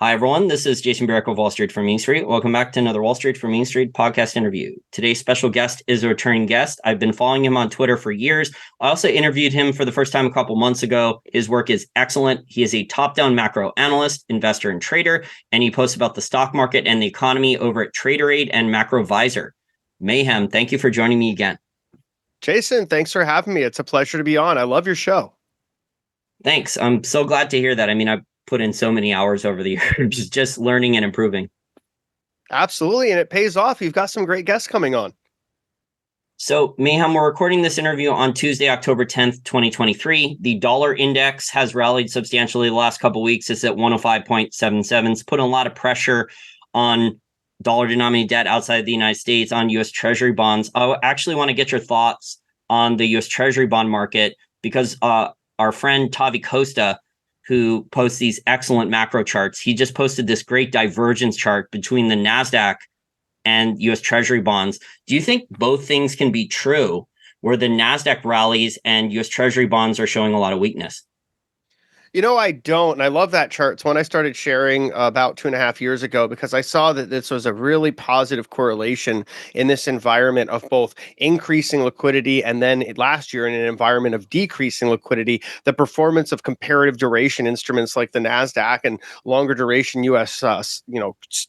Hi, everyone. This is Jason Barrick of Wall Street for Main Street. Welcome back to another Wall Street for Main Street podcast interview. Today's special guest is a returning guest. I've been following him on Twitter for years. I also interviewed him for the first time a couple months ago. His work is excellent. He is a top-down macro analyst, investor, and trader, and he posts about the stock market and the economy over at TraderAid and MacroVisor. Mayhem, thank you for joining me again. Jason, thanks for having me. It's a pleasure to be on. I love your show. Thanks. I'm so glad to hear that. I mean, I've put in so many hours over the years just learning and improving. Absolutely. And it pays off. You've got some great guests coming on. So, Mayhem, we're recording this interview on Tuesday, October 10th, 2023. The dollar index has rallied substantially the last couple of weeks. It's at 105.77. It's put a lot of pressure on dollar-denominated debt outside of the United States, on US Treasury bonds. I actually want to get your thoughts on the US Treasury bond market because our friend Tavi Costa, who posts these excellent macro charts, he just posted this great divergence chart between the NASDAQ and US Treasury bonds. Do you think both things can be true, where the NASDAQ rallies and US Treasury bonds are showing a lot of weakness? I don't. And I love that chart. It's one I started sharing about 2.5 years ago because I saw that this was a really positive correlation in this environment of both increasing liquidity and then last year in an environment of decreasing liquidity, the performance of comparative duration instruments like the NASDAQ and longer duration US,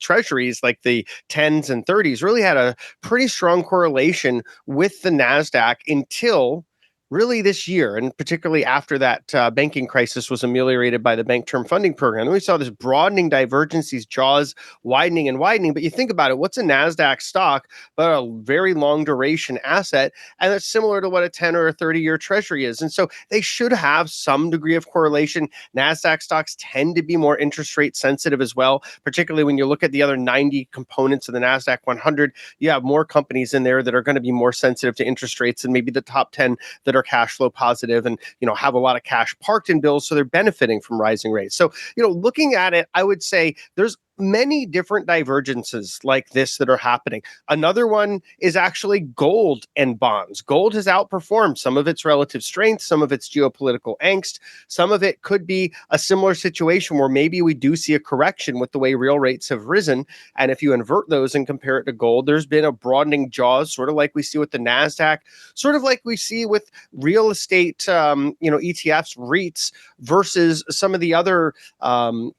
treasuries like the 10s and 30s really had a pretty strong correlation with the NASDAQ until really this year, and particularly after that banking crisis was ameliorated by the Bank Term Funding Program. And we saw this broadening divergence, these jaws widening and widening. But you think about it, what's a NASDAQ stock but a very long duration asset? And that's similar to what a 10 or a 30-year treasury is. And so they should have some degree of correlation. NASDAQ stocks tend to be more interest rate sensitive as well, particularly when you look at the other 90 components of the NASDAQ 100. You have more companies in there that are going to be more sensitive to interest rates than maybe the top 10 that are cash flow positive and have a lot of cash parked in bills, so they're benefiting from rising rates. So looking at it, I would say there's many different divergences like this that are happening. Another one is actually gold and bonds. Gold has outperformed some of its relative strength, some of its geopolitical angst. Some of it could be a similar situation where maybe we do see a correction with the way real rates have risen. And if you invert those and compare it to gold, there's been a broadening jaws, sort of like we see with the NASDAQ, sort of like we see with real estate, ETFs, REITs, versus some of the other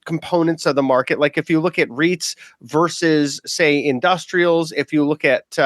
components of the market. Like if you look at REITs versus, say, industrials, if you look at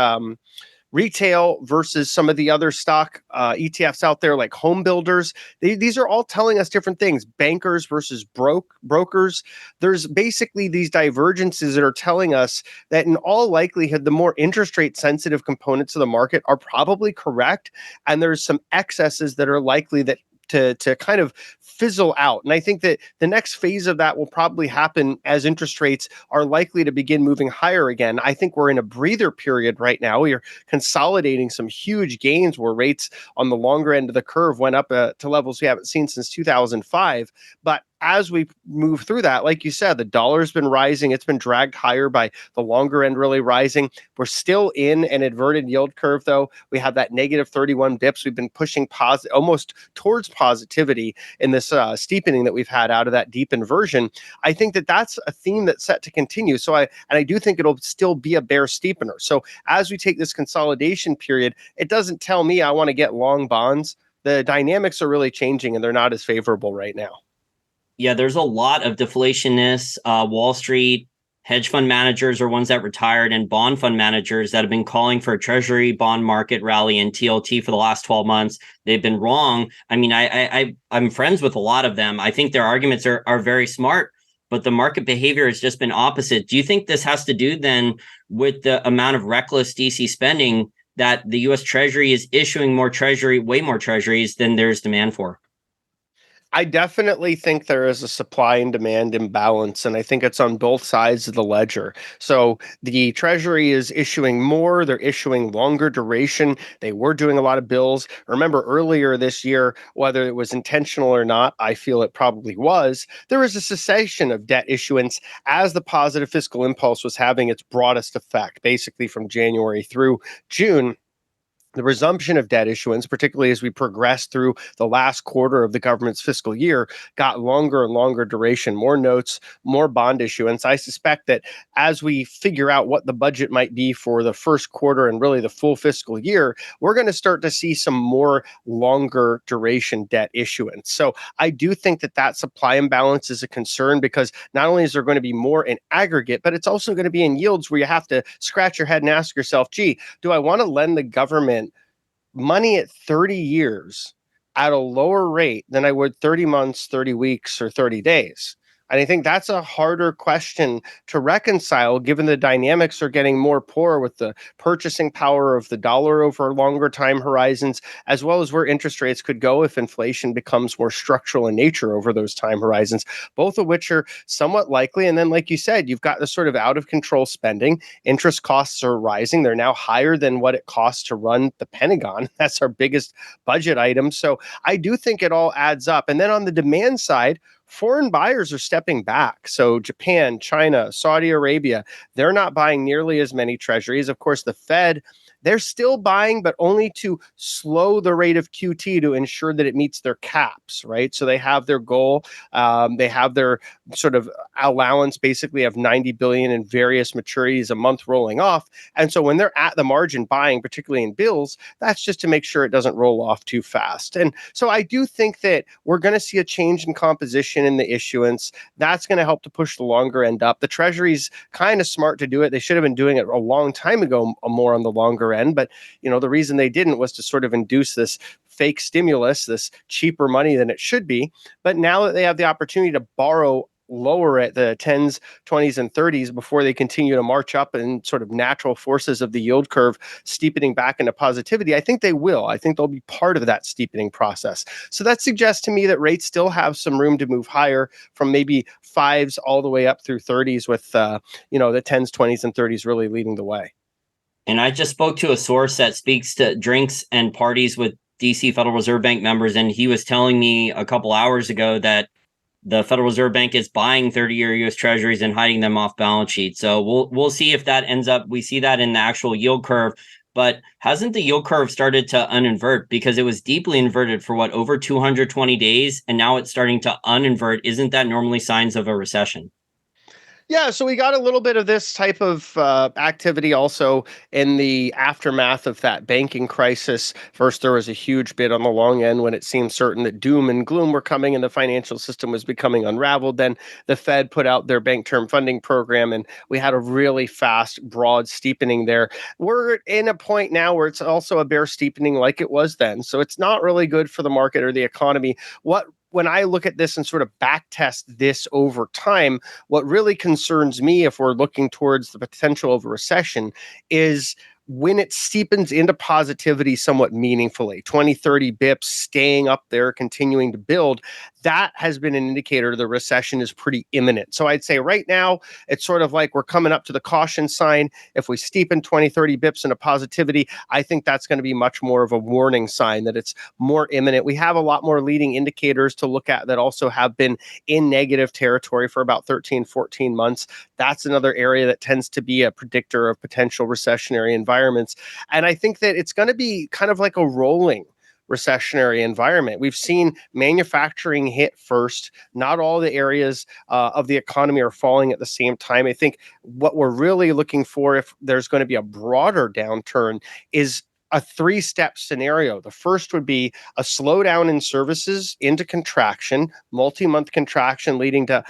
retail versus some of the other stock ETFs out there like home builders, these are all telling us different things. Bankers versus brokers. There's basically these divergences that are telling us that in all likelihood, the more interest rate sensitive components of the market are probably correct. And there's some excesses that are likely that to kind of fizzle out. And I think that the next phase of that will probably happen as interest rates are likely to begin moving higher again. I think we're in a breather period right now. We are consolidating some huge gains where rates on the longer end of the curve went up to levels we haven't seen since 2005. But as we move through that, like you said, the dollar's been rising. It's been dragged higher by the longer end really rising. We're still in an inverted yield curve, though. We have that negative 31 bips. We've been pushing almost towards positivity in this steepening that we've had out of that deep inversion. I think that that's a theme that's set to continue. So I do think it'll still be a bear steepener. So as we take this consolidation period, it doesn't tell me I want to get long bonds. The dynamics are really changing and they're not as favorable right now. Yeah, there's a lot of deflationists. Wall Street hedge fund managers are ones that retired, and bond fund managers that have been calling for a treasury bond market rally and TLT for the last 12 months. They've been wrong. I mean, I'm friends with a lot of them. I think their arguments are very smart, but the market behavior has just been opposite. Do you think this has to do then with the amount of reckless DC spending that the US Treasury is issuing way more treasuries than there's demand for? I definitely think there is a supply and demand imbalance, and I think it's on both sides of the ledger. So the Treasury is issuing more, they're issuing longer duration. They were doing a lot of bills. Remember earlier this year, whether it was intentional or not, I feel it probably was, there was a cessation of debt issuance as the positive fiscal impulse was having its broadest effect, basically from January through June. the resumption of debt issuance, particularly as we progress through the last quarter of the government's fiscal year, got longer and longer duration, more notes, more bond issuance. I suspect that as we figure out what the budget might be for the first quarter and really the full fiscal year, we're going to start to see some more longer duration debt issuance. So I do think that that supply imbalance is a concern, because not only is there going to be more in aggregate, but it's also going to be in yields where you have to scratch your head and ask yourself, gee, do I want to lend the government money at 30 years at a lower rate than I would 30 months, 30 weeks, or 30 days? And I think that's a harder question to reconcile, given the dynamics are getting more poor with the purchasing power of the dollar over longer time horizons, as well as where interest rates could go if inflation becomes more structural in nature over those time horizons, both of which are somewhat likely. And then, like you said, you've got the sort of out of control spending. Interest costs are rising. They're now higher than what it costs to run the Pentagon. That's our biggest budget item. So I do think it all adds up. And then on the demand side, foreign buyers are stepping back. So Japan, China, Saudi Arabia, they're not buying nearly as many treasuries. Of course, the Fed, they're still buying, but only to slow the rate of QT to ensure that it meets their caps, right? So they have their goal. They have their sort of allowance basically of 90 billion in various maturities a month rolling off. And so when they're at the margin buying, particularly in bills, that's just to make sure it doesn't roll off too fast. And so I do think that we're going to see a change in composition in the issuance. That's going to help to push the longer end up. The Treasury's kind of smart to do it. They should have been doing it a long time ago, more on the longer end. But, the reason they didn't was to sort of induce this fake stimulus, this cheaper money than it should be. But now that they have the opportunity to borrow lower at the 10s, 20s, and 30s before they continue to march up in sort of natural forces of the yield curve steepening back into positivity, I think they will. I think they'll be part of that steepening process. So that suggests to me that rates still have some room to move higher from maybe 5s all the way up through 30s, with the 10s, 20s, and 30s really leading the way. And I just spoke to a source that speaks to drinks and parties with DC Federal Reserve Bank members, and he was telling me a couple hours ago that the Federal Reserve Bank is buying 30-year US Treasuries and hiding them off balance sheet. So we'll see if that ends up. We see that in the actual yield curve, but hasn't the yield curve started to uninvert, because it was deeply inverted for over 220 days, and now it's starting to uninvert? Isn't that normally signs of a recession? Yeah, so we got a little bit of this type of activity also in the aftermath of that banking crisis. First, there was a huge bid on the long end when it seemed certain that doom and gloom were coming and the financial system was becoming unraveled. Then the Fed put out their bank term funding program, and we had a really fast, broad steepening there. We're in a point now where it's also a bear steepening like it was then. So it's not really good for the market or the economy. When I look at this and sort of backtest this over time, what really concerns me, if we're looking towards the potential of a recession, is when it steepens into positivity somewhat meaningfully, 20, 30 bips staying up there, continuing to build, that has been an indicator the recession is pretty imminent. So I'd say right now, it's sort of like we're coming up to the caution sign. If we steepen 20, 30 bips into positivity, I think that's going to be much more of a warning sign that it's more imminent. We have a lot more leading indicators to look at that also have been in negative territory for about 13, 14 months. That's another area that tends to be a predictor of potential recessionary environments. And I think that it's going to be kind of like a rolling recessionary environment. We've seen manufacturing hit first. Not all the areas of the economy are falling at the same time. I think what we're really looking for, if there's going to be a broader downturn, is a three-step scenario. The first would be a slowdown in services into contraction, multi-month contraction leading to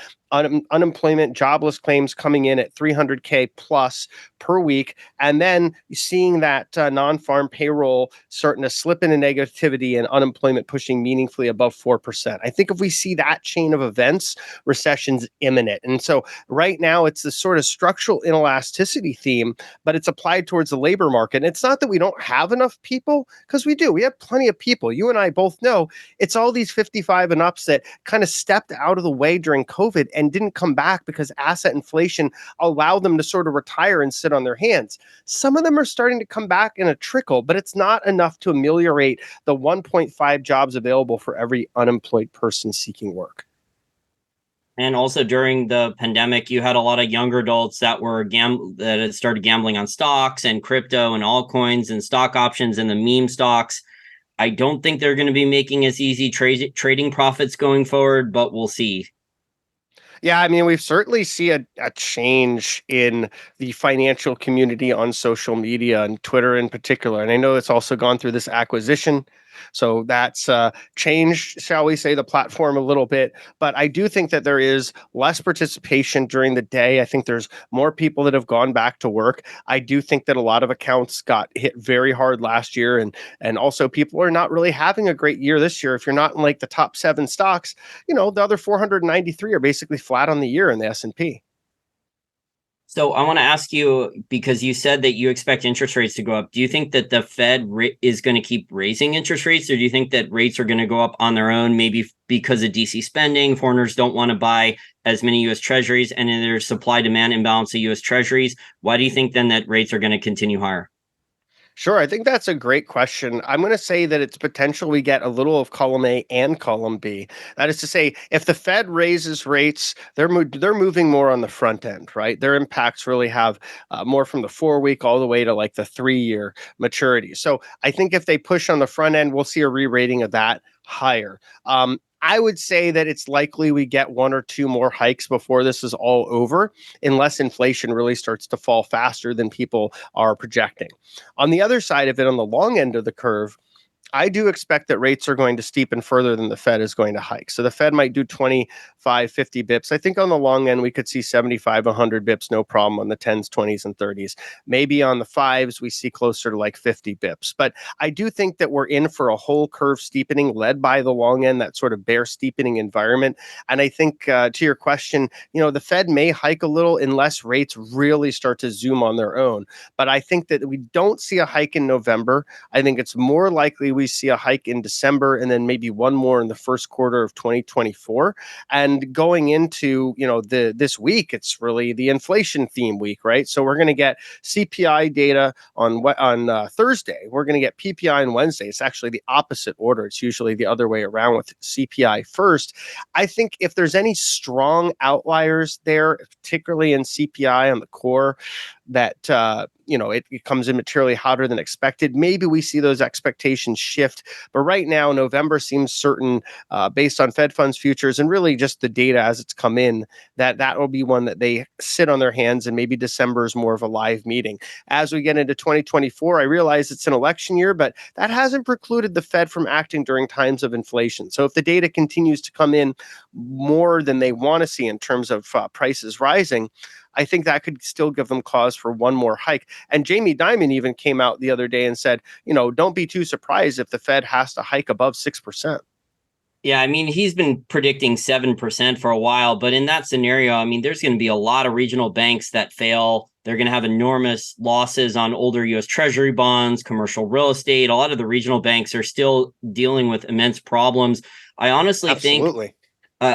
unemployment, jobless claims coming in at 300K plus per week, and then seeing that non-farm payroll starting to slip into negativity and unemployment pushing meaningfully above 4%. I think if we see that chain of events, recession's imminent. And so right now it's this sort of structural inelasticity theme, but it's applied towards the labor market. And it's not that we don't have enough people, because we do. We have plenty of people. You and I both know it's all these 55 and ups that kind of stepped out of the way during COVID and didn't come back because asset inflation allowed them to sort of retire and sit on their hands. Some of them are starting to come back in a trickle, but it's not enough to ameliorate the 1.5 jobs available for every unemployed person seeking work. And also during the pandemic, you had a lot of younger adults that were that had started gambling on stocks and crypto and altcoins and stock options and the meme stocks. I don't think they're going to be making as easy trading profits going forward, but we'll see. Yeah, I mean, we've certainly see a change in the financial community on social media and Twitter in particular. And I know it's also gone through this acquisition. So that's changed, shall we say, the platform a little bit. But I do think that there is less participation during the day. I think there's more people that have gone back to work. I do think that a lot of accounts got hit very hard last year. And also people are not really having a great year this year. If you're not in like the top 7 stocks, the other 493 are basically flat on the year in the S&P. So I want to ask you, because you said that you expect interest rates to go up. Do you think that the Fed is going to keep raising interest rates, or do you think that rates are going to go up on their own, maybe because of DC spending? Foreigners don't want to buy as many US Treasuries, and in their supply demand imbalance of US Treasuries. Why do you think then that rates are going to continue higher? Sure, I think that's a great question. I'm going to say that it's potential we get a little of column A and column B. That is to say, if the Fed raises rates, they're moving more on the front end, right? Their impacts really have more from the 4-week all the way to like the 3-year maturity. So I think if they push on the front end, we'll see a re-rating of that higher. I would say that it's likely we get 1 or 2 more hikes before this is all over, unless inflation really starts to fall faster than people are projecting. On the other side of it, on the long end of the curve, I do expect that rates are going to steepen further than the Fed is going to hike. So the Fed might do 25, 50 bips. I think on the long end, we could see 75, 100 bips, no problem on the 10s, 20s, and 30s. Maybe on the 5s, we see closer to like 50 bips. But I do think that we're in for a whole curve steepening led by the long end, that sort of bear steepening environment. And I think to your question, the Fed may hike a little unless rates really start to zoom on their own. But I think that we don't see a hike in November. I think it's more likely we see a hike in December and then maybe one more in the first quarter of 2024. And going into, this week, it's really the inflation theme week, right? So we're going to get CPI data on Thursday. We're going to get PPI on Wednesday. It's actually the opposite order. It's usually the other way around with CPI first. I think if there's any strong outliers there, particularly in CPI on the core, that it comes in materially hotter than expected. Maybe we see those expectations shift, but right now November seems certain, based on Fed funds futures and really just the data as it's come in, that will be one that they sit on their hands, and maybe December is more of a live meeting. As we get into 2024, I realize it's an election year, but that hasn't precluded the Fed from acting during times of inflation. So if the data continues to come in more than they want to see in terms of prices rising, I think that could still give them cause for one more hike. And Jamie Dimon even came out the other day and said, don't be too surprised if the Fed has to hike above 6%. Yeah, I mean, he's been predicting 7% for a while, but in that scenario, I mean, there's going to be a lot of regional banks that fail. They're going to have enormous losses on older US Treasury bonds, commercial real estate. A lot of the regional banks are still dealing with immense problems. I honestly Absolutely. think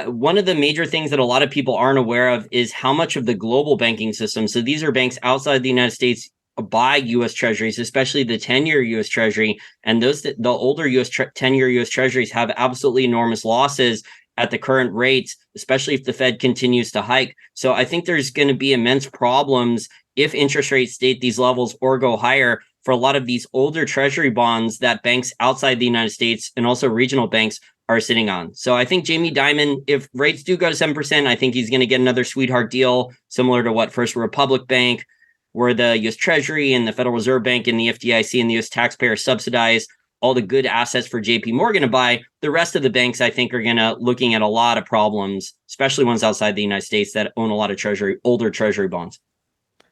one of the major things that a lot of people aren't aware of is how much of the global banking system, so these are banks outside the United States, buy US Treasuries, especially the 10-year US Treasury. And the older 10-year US Treasuries have absolutely enormous losses at the current rates, especially if the Fed continues to hike. So I think there's going to be immense problems if interest rates stay at these levels or go higher for a lot of these older Treasury bonds that banks outside the United States and also regional banks are sitting on. So I think Jamie Dimon, if rates do go to 7%, I think he's going to get another sweetheart deal similar to what First Republic Bank, where the US Treasury and the Federal Reserve Bank and the FDIC and the US taxpayer subsidize all the good assets for JP Morgan to buy. The rest of the banks, I think, are going to looking at a lot of problems, especially ones outside the United States that own a lot of older Treasury bonds.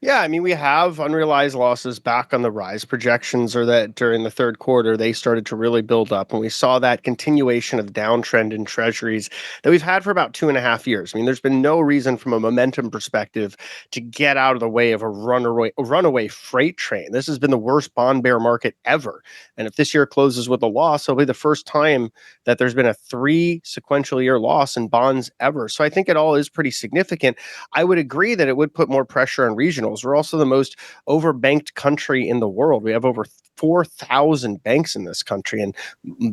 Yeah, I mean, we have unrealized losses back on the rise. Projections are that during the third quarter, they started to really build up. And we saw that continuation of downtrend in treasuries that we've had for about 2.5 years. I mean, there's been no reason from a momentum perspective to get out of the way of a runaway freight train. This has been the worst bond bear market ever. And if this year closes with a loss, it'll be the first time that there's been a 3 sequential year loss in bonds ever. So I think it all is pretty significant. I would agree that it would put more pressure on regional regionals. We're also the most overbanked country in the world. We have over 4,000 banks in this country, and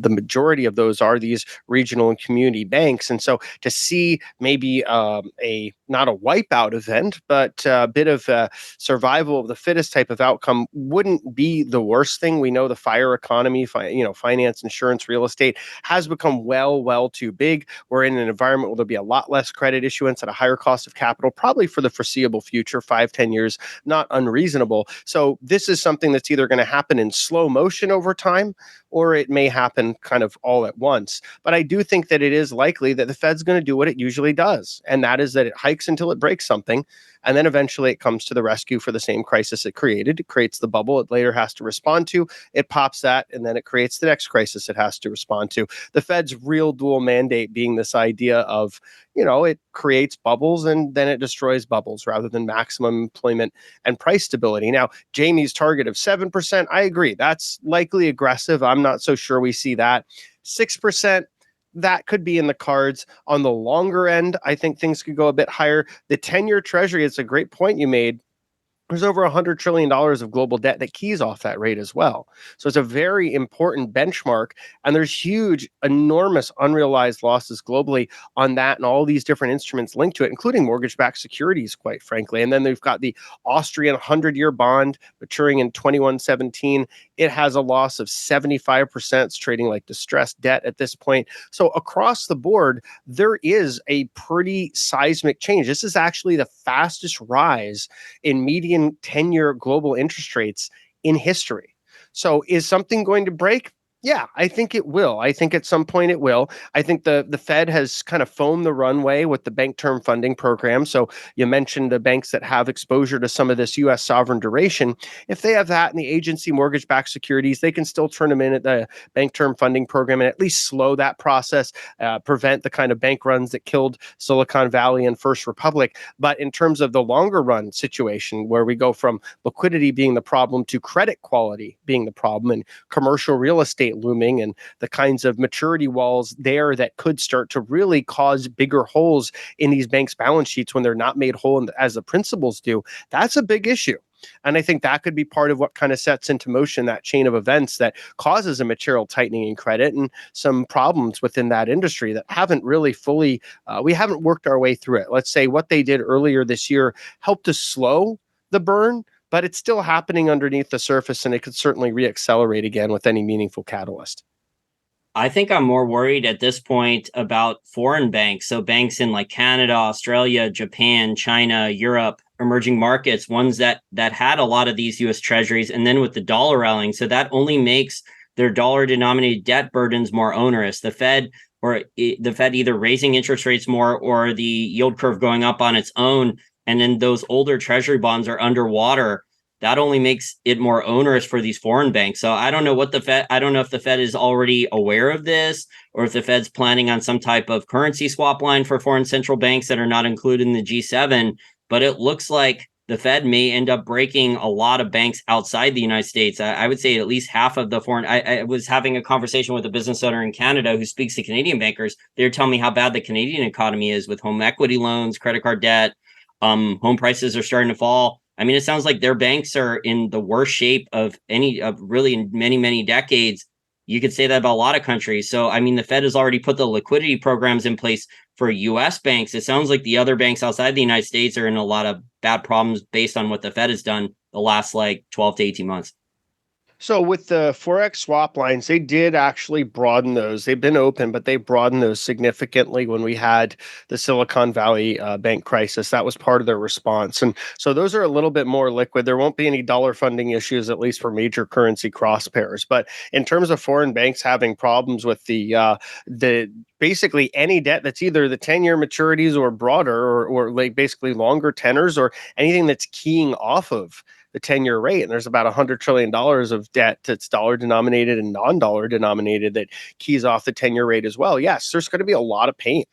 the majority of those are these regional and community banks. And so to see maybe a not a wipeout event, but a bit of a survival of the fittest type of outcome wouldn't be the worst thing. We know the fire economy, finance, insurance, real estate has become well too big. We're in an environment where there'll be a lot less credit issuance at a higher cost of capital, probably for the foreseeable future, 5-10 years, not unreasonable. So this is something that's either going to happen in slow motion over time, or it may happen kind of all at once. But I do think that it is likely that the Fed's going to do what it usually does, and that is that it hikes until it breaks something, and then eventually it comes to the rescue for the same crisis it created. It creates the bubble it later has to respond to. It pops that, and then it creates the next crisis it has to respond to. The Fed's real dual mandate being this idea of, it creates bubbles and then it destroys bubbles rather than maximum employment and price stability. Now, Jamie's target of 7%, I agree. That's likely aggressive. I'm not so sure we see that. 6%, that could be in the cards. On the longer end, I think things could go a bit higher. The 10-year Treasury, it's a great point you made. There's over $100 trillion of global debt that keys off that rate as well. So it's a very important benchmark. And there's huge, enormous unrealized losses globally on that and all these different instruments linked to it, including mortgage-backed securities, quite frankly. And then they've got the Austrian 100-year bond maturing in 2117. It has a loss of 75%. It's trading like distressed debt at this point. So across the board, there is a pretty seismic change. This is actually the fastest rise in median 10-year global interest rates in history. So is something going to break? Yeah, I think it will. I think at some point it will. I think the Fed has kind of foamed the runway with the bank term funding program. So you mentioned the banks that have exposure to some of this U.S. sovereign duration. If they have that in the agency mortgage-backed securities, they can still turn them in at the bank term funding program and at least slow that process, prevent the kind of bank runs that killed Silicon Valley and First Republic. But in terms of the longer run situation, where we go from liquidity being the problem to credit quality being the problem, and commercial real estate looming, and the kinds of maturity walls there that could start to really cause bigger holes in these banks' balance sheets when they're not made whole as the principals do, that's a big issue. And I think that could be part of what kind of sets into motion that chain of events that causes a material tightening in credit and some problems within that industry that haven't really fully, we haven't worked our way through it. Let's say what they did earlier this year helped to slow the burn, but it's still happening underneath the surface, and it could certainly reaccelerate again with any meaningful catalyst. I think I'm more worried at this point about foreign banks. So banks in like Canada, Australia, Japan, China, Europe, emerging markets, ones that had a lot of these US Treasuries, and then with the dollar rallying. So that only makes their dollar denominated debt burdens more onerous. The Fed either raising interest rates more or the yield curve going up on its own, and then those older Treasury bonds are underwater. That only makes it more onerous for these foreign banks. So I don't know if the Fed is already aware of this, or if the Fed's planning on some type of currency swap line for foreign central banks that are not included in the G7. But it looks like the Fed may end up breaking a lot of banks outside the United States. I would say at least half of the foreign. I was having a conversation with a business owner in Canada who speaks to Canadian bankers. They're telling me how bad the Canadian economy is with home equity loans, credit card debt. Home prices are starting to fall. I mean, it sounds like their banks are in the worst shape of really in many decades. You could say that about a lot of countries. So, I mean, the Fed has already put the liquidity programs in place for U.S. banks. It sounds like the other banks outside the United States are in a lot of bad problems based on what the Fed has done the last 12 to 18 months. So with the Forex swap lines, they did actually broaden those. They've been open, but they broadened those significantly when we had the Silicon Valley bank crisis. That was part of their response. And so those are a little bit more liquid. There won't be any dollar funding issues, at least for major currency cross pairs. But in terms of foreign banks having problems with the basically any debt that's either the 10-year maturities or broader, or like basically longer tenors, or anything that's keying off of the 10-year rate. And there's about $100 trillion of debt that's dollar denominated and non-dollar denominated that keys off the 10-year rate as well. Yes, there's going to be a lot of pain.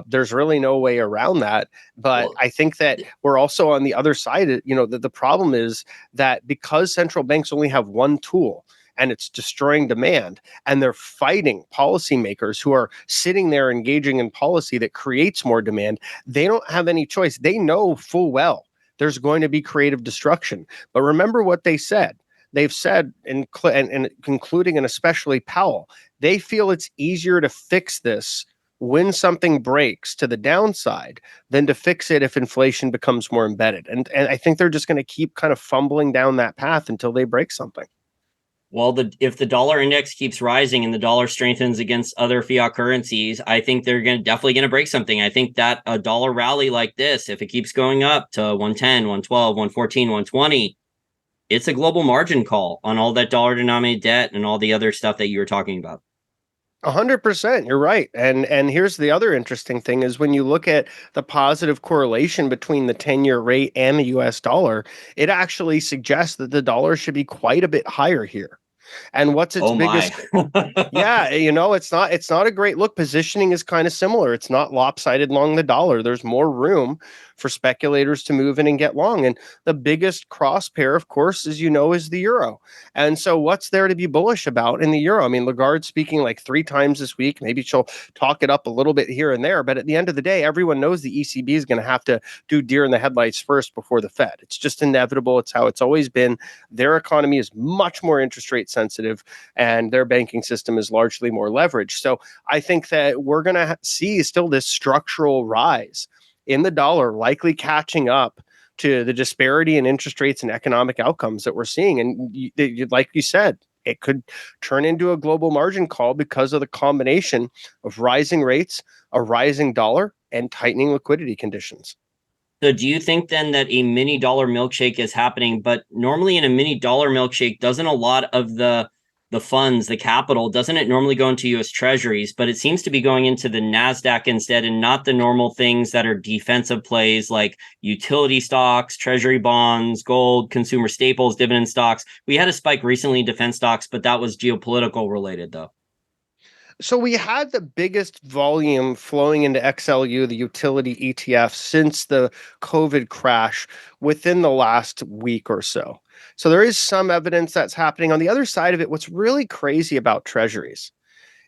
There's really no way around that. But I think that we're also on the other side. The problem is that because central banks only have one tool, and it's destroying demand, and they're fighting policymakers who are sitting there engaging in policy that creates more demand, they don't have any choice. They know full well there's going to be creative destruction. But remember what they said. They've said, and concluding and especially Powell, they feel it's easier to fix this when something breaks to the downside than to fix it if inflation becomes more embedded. And I think they're just going to keep kind of fumbling down that path until they break something. Well, if the dollar index keeps rising and the dollar strengthens against other fiat currencies, I think they're definitely going to break something. I think that a dollar rally like this, if it keeps going up to 110, 112, 114, 120, it's a global margin call on all that dollar denominated debt and all the other stuff that you were talking about. 100%, you're right. And here's the other interesting thing is when you look at the positive correlation between the 10-year rate and the US dollar, it actually suggests that the dollar should be quite a bit higher here. And what's its Oh my. biggest Yeah, it's not a great look. Positioning is kind of similar. It's not lopsided long the dollar. There's more room for speculators to move in and get long. And the biggest cross pair, of course, as you know, is the euro. And so what's there to be bullish about in the euro? I mean, Lagarde speaking like 3 times this week. Maybe she'll talk it up a little bit here and there. But at the end of the day, everyone knows the ECB is going to have to do deer in the headlights first before the Fed. It's just inevitable. It's how it's always been. Their economy is much more interest rate sensitive, and their banking system is largely more leveraged. So I think that we're going to see still this structural rise in the dollar, likely catching up to the disparity in interest rates and economic outcomes that we're seeing. And like you said, it could turn into a global margin call because of the combination of rising rates, a rising dollar, and tightening liquidity conditions. So do you think then that a mini dollar milkshake is happening? But normally in a mini dollar milkshake, doesn't a lot of the funds, the capital, doesn't it normally go into US Treasuries? But it seems to be going into the NASDAQ instead, and not the normal things that are defensive plays like utility stocks, treasury bonds, gold, consumer staples, dividend stocks. We had a spike recently in defense stocks, but that was geopolitical related though. So we had the biggest volume flowing into XLU, the utility ETF, since the COVID crash within the last week or so. So there is some evidence that's happening. On the other side of it, what's really crazy about treasuries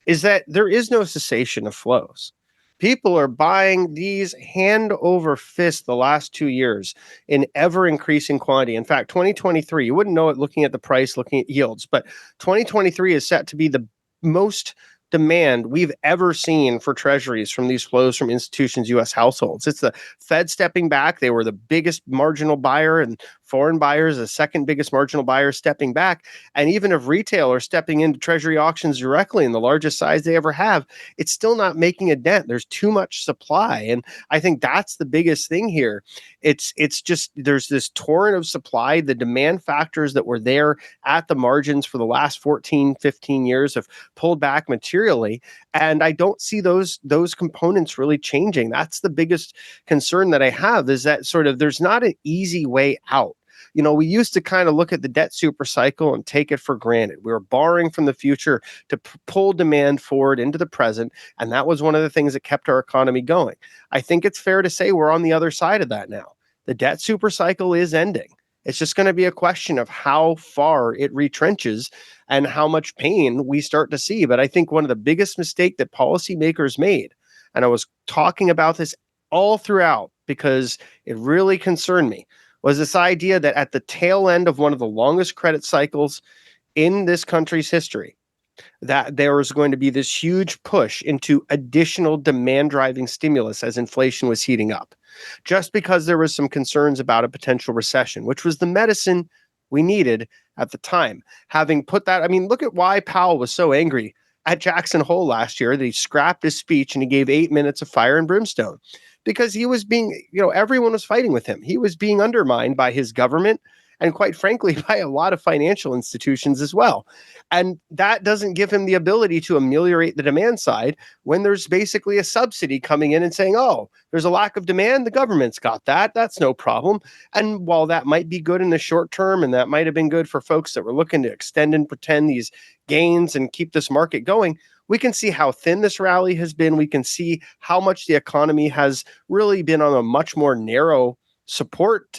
is that there is no cessation of flows. People are buying these hand over fist the last 2 years in ever increasing quantity. In fact, 2023, you wouldn't know it looking at the price, looking at yields, but 2023 is set to be the most demand we've ever seen for treasuries from these flows from institutions, US households. It's the Fed stepping back. They were the biggest marginal buyer, and foreign buyers, the second biggest marginal buyer, stepping back. And even if retail are stepping into treasury auctions directly in the largest size they ever have, it's still not making a dent. There's too much supply. And I think that's the biggest thing here. It's just there's this torrent of supply. The demand factors that were there at the margins for the last 14, 15 years have pulled back materially. And I don't see those components really changing. That's the biggest concern that I have, is that sort of there's not an easy way out. You know, we used to kind of look at the debt super cycle and take it for granted. We were borrowing from the future to pull demand forward into the present. And that was one of the things that kept our economy going. I think it's fair to say we're on the other side of that now. The debt super cycle is ending. It's just going to be a question of how far it retrenches and how much pain we start to see. But I think one of the biggest mistakes that policymakers made, and I was talking about this all throughout because it really concerned me, was this idea that at the tail end of one of the longest credit cycles in this country's history, that there was going to be this huge push into additional demand driving stimulus as inflation was heating up, just because there was some concerns about a potential recession, which was the medicine we needed at the time. Having put that, I mean, look at why Powell was so angry at Jackson Hole last year that he scrapped his speech and he gave 8 minutes of fire and brimstone, because he was being, everyone was fighting with him. He was being undermined by his government and, quite frankly, by a lot of financial institutions as well. And that doesn't give him the ability to ameliorate the demand side when there's basically a subsidy coming in and saying, oh, there's a lack of demand, the government's got that, that's no problem. And while that might be good in the short term, and that might have been good for folks that were looking to extend and pretend these gains and keep this market going, we can see how thin this rally has been. We can see how much the economy has really been on a much more narrow support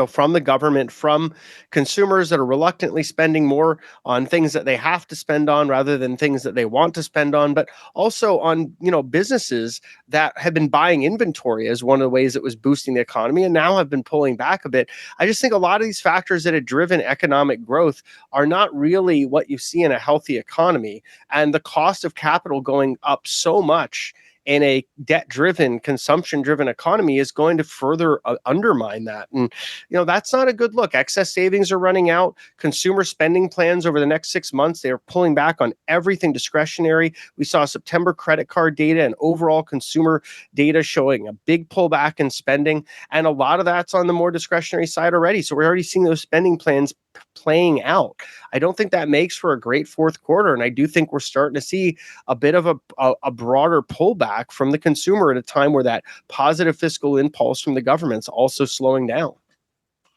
from the government, from consumers that are reluctantly spending more on things that they have to spend on rather than things that they want to spend on, but also on, businesses that have been buying inventory as one of the ways that was boosting the economy and now have been pulling back a bit. I just think a lot of these factors that have driven economic growth are not really what you see in a healthy economy. And the cost of capital going up so much in a debt-driven, consumption-driven economy is going to further undermine that. And that's not a good look. Excess savings are running out. Consumer spending plans over the next 6 months, they are pulling back on everything discretionary. We saw September credit card data and overall consumer data showing a big pullback in spending. And a lot of that's on the more discretionary side already. So we're already seeing those spending plans playing out. I don't think that makes for a great fourth quarter. And I do think we're starting to see a bit of a broader pullback from the consumer at a time where that positive fiscal impulse from the government's also slowing down.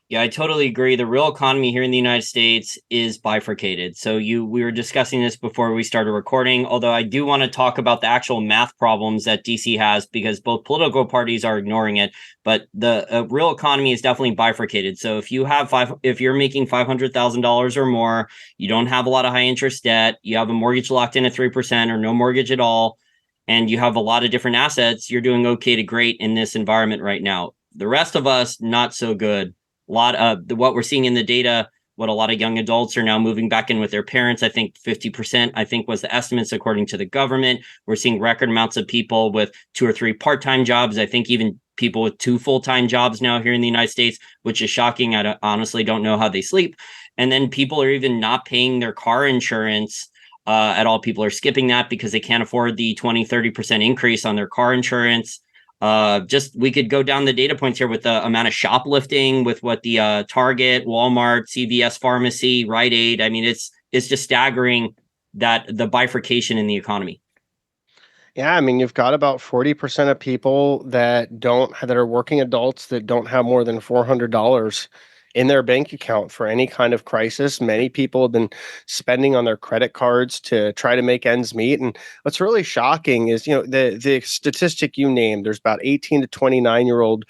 Yeah, I totally agree. The real economy here in the United States is bifurcated. So we were discussing this before we started recording, although I do want to talk about the actual math problems that DC has because both political parties are ignoring it, but the real economy is definitely bifurcated. So if you're making $500,000 or more, you don't have a lot of high interest debt, you have a mortgage locked in at 3% or no mortgage at all, and you have a lot of different assets, you're doing okay to great in this environment right now. The rest of us, not so good. A lot of what we're seeing in the data, what a lot of young adults are now moving back in with their parents. I think 50%, I think was the estimates according to the government. We're seeing record amounts of people with 2 or 3 part-time jobs. I think even people with 2 full-time jobs now here in the United States, which is shocking. I honestly don't know how they sleep. And then people are even not paying their car insurance at all. People are skipping that because they can't afford the 20-30% increase on their car insurance. Just we could go down the data points here with the amount of shoplifting, with what the Target, Walmart, CVS Pharmacy, Rite Aid. I mean, it's just staggering that the bifurcation in the economy. Yeah, I mean, you've got about 40% of people that are working adults that don't have more than $400 in their bank account for any kind of crisis. Many people have been spending on their credit cards to try to make ends meet. And what's really shocking is, the statistic you named, there's about 18 to 29-year-old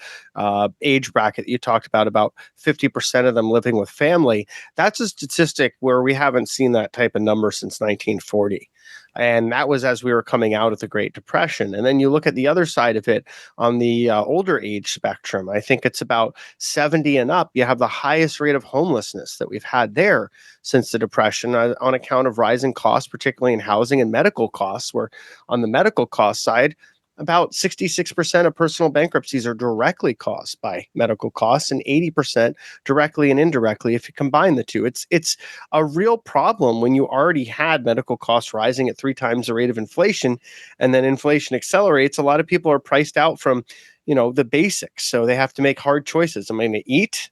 age bracket that you talked about 50% of them living with family. That's a statistic where we haven't seen that type of number since 1940. And that was as we were coming out of the Great Depression. And then you look at the other side of it on the older age spectrum. I think it's about 70 and up. You have the highest rate of homelessness that we've had there since the Depression on account of rising costs, particularly in housing and medical costs, where on the medical cost side, about 66% of personal bankruptcies are directly caused by medical costs and 80% directly and indirectly if you combine the two. It's a real problem when you already had medical costs rising at 3 times the rate of inflation, and then inflation accelerates. A lot of people are priced out from, the basics. So they have to make hard choices. Am I going to eat?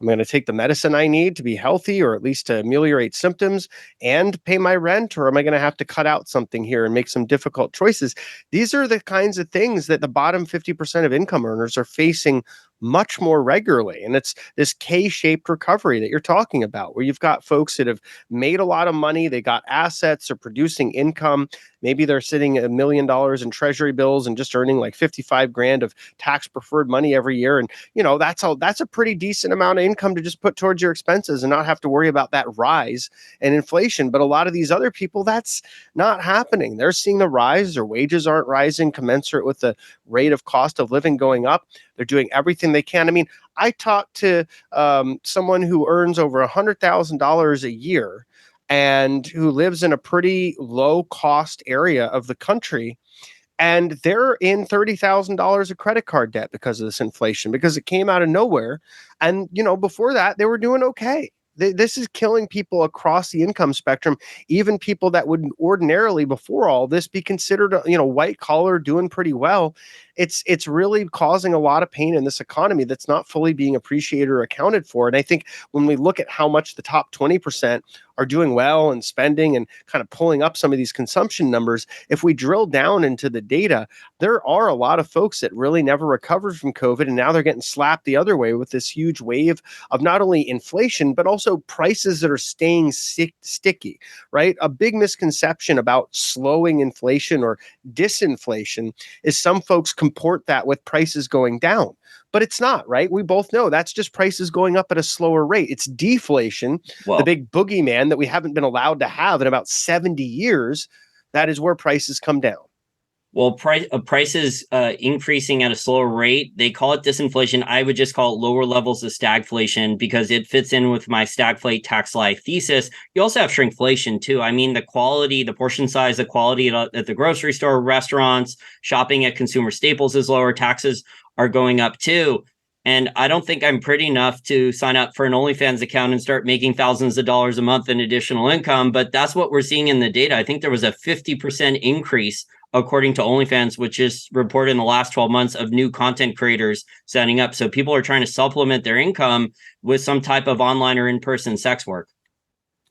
I'm going to take the medicine I need to be healthy or at least to ameliorate symptoms and pay my rent, or am I going to have to cut out something here and make some difficult choices? These are the kinds of things that the bottom 50% of income earners are facing much more regularly. And it's this K-shaped recovery that you're talking about, where you've got folks that have made a lot of money, they got assets, they're producing income. Maybe they're sitting $1 million in treasury bills and just earning like 55 grand of tax preferred money every year. And, that's a pretty decent amount of income to just put towards your expenses and not have to worry about that rise in inflation. But a lot of these other people, that's not happening. They're seeing the rise. Their wages aren't rising commensurate with the rate of cost of living going up. They're doing everything they can. I mean, I talked to someone who earns over $100,000 a year and who lives in a pretty low cost area of the country. And they're in $30,000 of credit card debt because of this inflation, because it came out of nowhere. And, before that, they were doing okay. This is killing people across the income spectrum, even people that would ordinarily, before all this, be considered, white collar, doing pretty well. It's really causing a lot of pain in this economy that's not fully being appreciated or accounted for. And I think when we look at how much the top 20% are doing well and spending and kind of pulling up some of these consumption numbers, if we drill down into the data, there are a lot of folks that really never recovered from COVID, and now they're getting slapped the other way with this huge wave of not only inflation, but also prices that are staying sticky, right? A big misconception about slowing inflation or disinflation is some folks comport that with prices going down. but it's not, right? We both know that's just prices going up at a slower rate. It's deflation, the Well, big boogeyman that we haven't been allowed to have in about 70 years. That is where prices come down. Well, prices increasing at a slower rate. They call it disinflation. I would just call it lower levels of stagflation because it fits in with my stagflate tax lie thesis. You also have shrinkflation too. I mean, the quality, the portion size, the quality at the grocery store, restaurants, shopping at consumer staples is lower. Taxes are going up too. And I don't think I'm pretty enough to sign up for an OnlyFans account and start making thousands of dollars a month in additional income. But that's what we're seeing in the data. I think there was a 50% increase according to OnlyFans, which is reported in the last 12 months of new content creators signing up. So people are trying to supplement their income with some type of online or in-person sex work.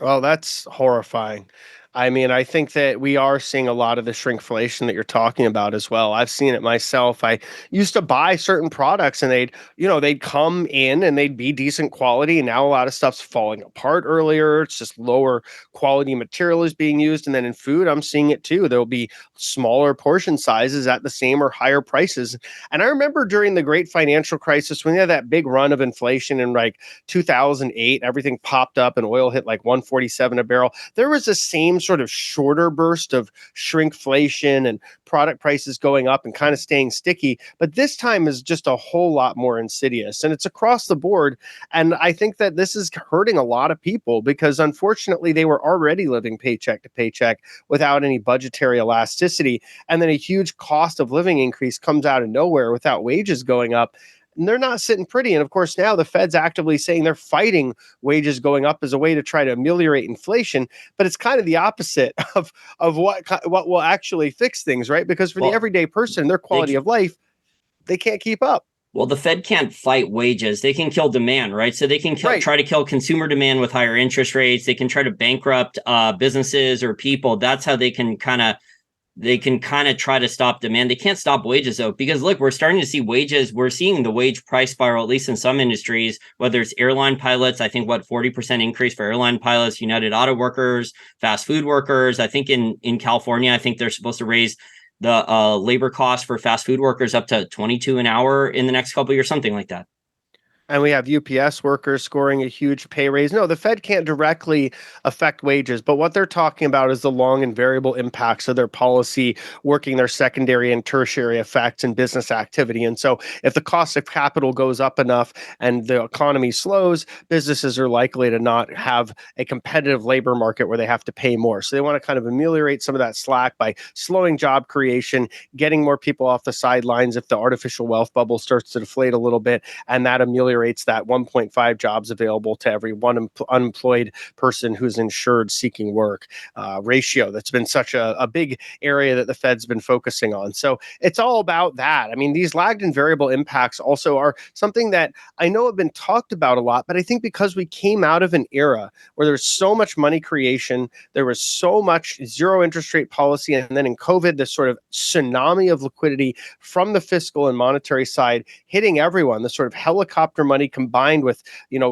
Well, that's horrifying. I mean, I think that we are seeing a lot of the shrinkflation that you're talking about as well. I've seen it myself. I used to buy certain products and they'd come in and they'd be decent quality. And now a lot of stuff's falling apart earlier. It's just lower quality material is being used. And then in food, I'm seeing it too. There'll be smaller portion sizes at the same or higher prices. And I remember during the great financial crisis when they had that big run of inflation in like 2008, everything popped up and oil hit like 147 a barrel. There was the same sort of shorter burst of shrinkflation and product prices going up and kind of staying sticky. But this time is just a whole lot more insidious and it's across the board. And I think that this is hurting a lot of people because unfortunately they were already living paycheck to paycheck without any budgetary elasticity. And then a huge cost of living increase comes out of nowhere without wages going up. And they're not sitting pretty. And of course, now the Fed's actively saying they're fighting wages going up as a way to try to ameliorate inflation. But it's kind of the opposite of what will actually fix things, right? Because for the everyday person, their quality of life, they can't keep up. Well, the Fed can't fight wages. They can kill demand, right? So they can try to kill consumer demand with higher interest rates. They can try to bankrupt businesses or people. That's how they can kind of try to stop demand. They can't stop wages though, because look, we're starting to see wages. We're seeing the wage price spiral, at least in some industries, whether it's airline pilots, I think 40% increase for airline pilots, United Auto workers, fast food workers. I think in California, I think they're supposed to raise the labor cost for fast food workers up to 22 an hour in the next couple of years, something like that. And we have UPS workers scoring a huge pay raise. No, the Fed can't directly affect wages, but what they're talking about is the long and variable impacts of their policy, working their secondary and tertiary effects in business activity. And so if the cost of capital goes up enough and the economy slows, businesses are likely to not have a competitive labor market where they have to pay more. So they want to kind of ameliorate some of that slack by slowing job creation, getting more people off the sidelines if the artificial wealth bubble starts to deflate a little bit, and that ameliorates that 1.5 jobs available to every one unemployed person who's insured seeking work ratio. That's been such a big area that the Fed's been focusing on. So it's all about that. I mean, these lagged and variable impacts also are something that I know have been talked about a lot, but I think because we came out of an era where there's so much money creation, there was so much zero interest rate policy, and then in COVID, this sort of tsunami of liquidity from the fiscal and monetary side hitting everyone, the sort of helicopter money combined with,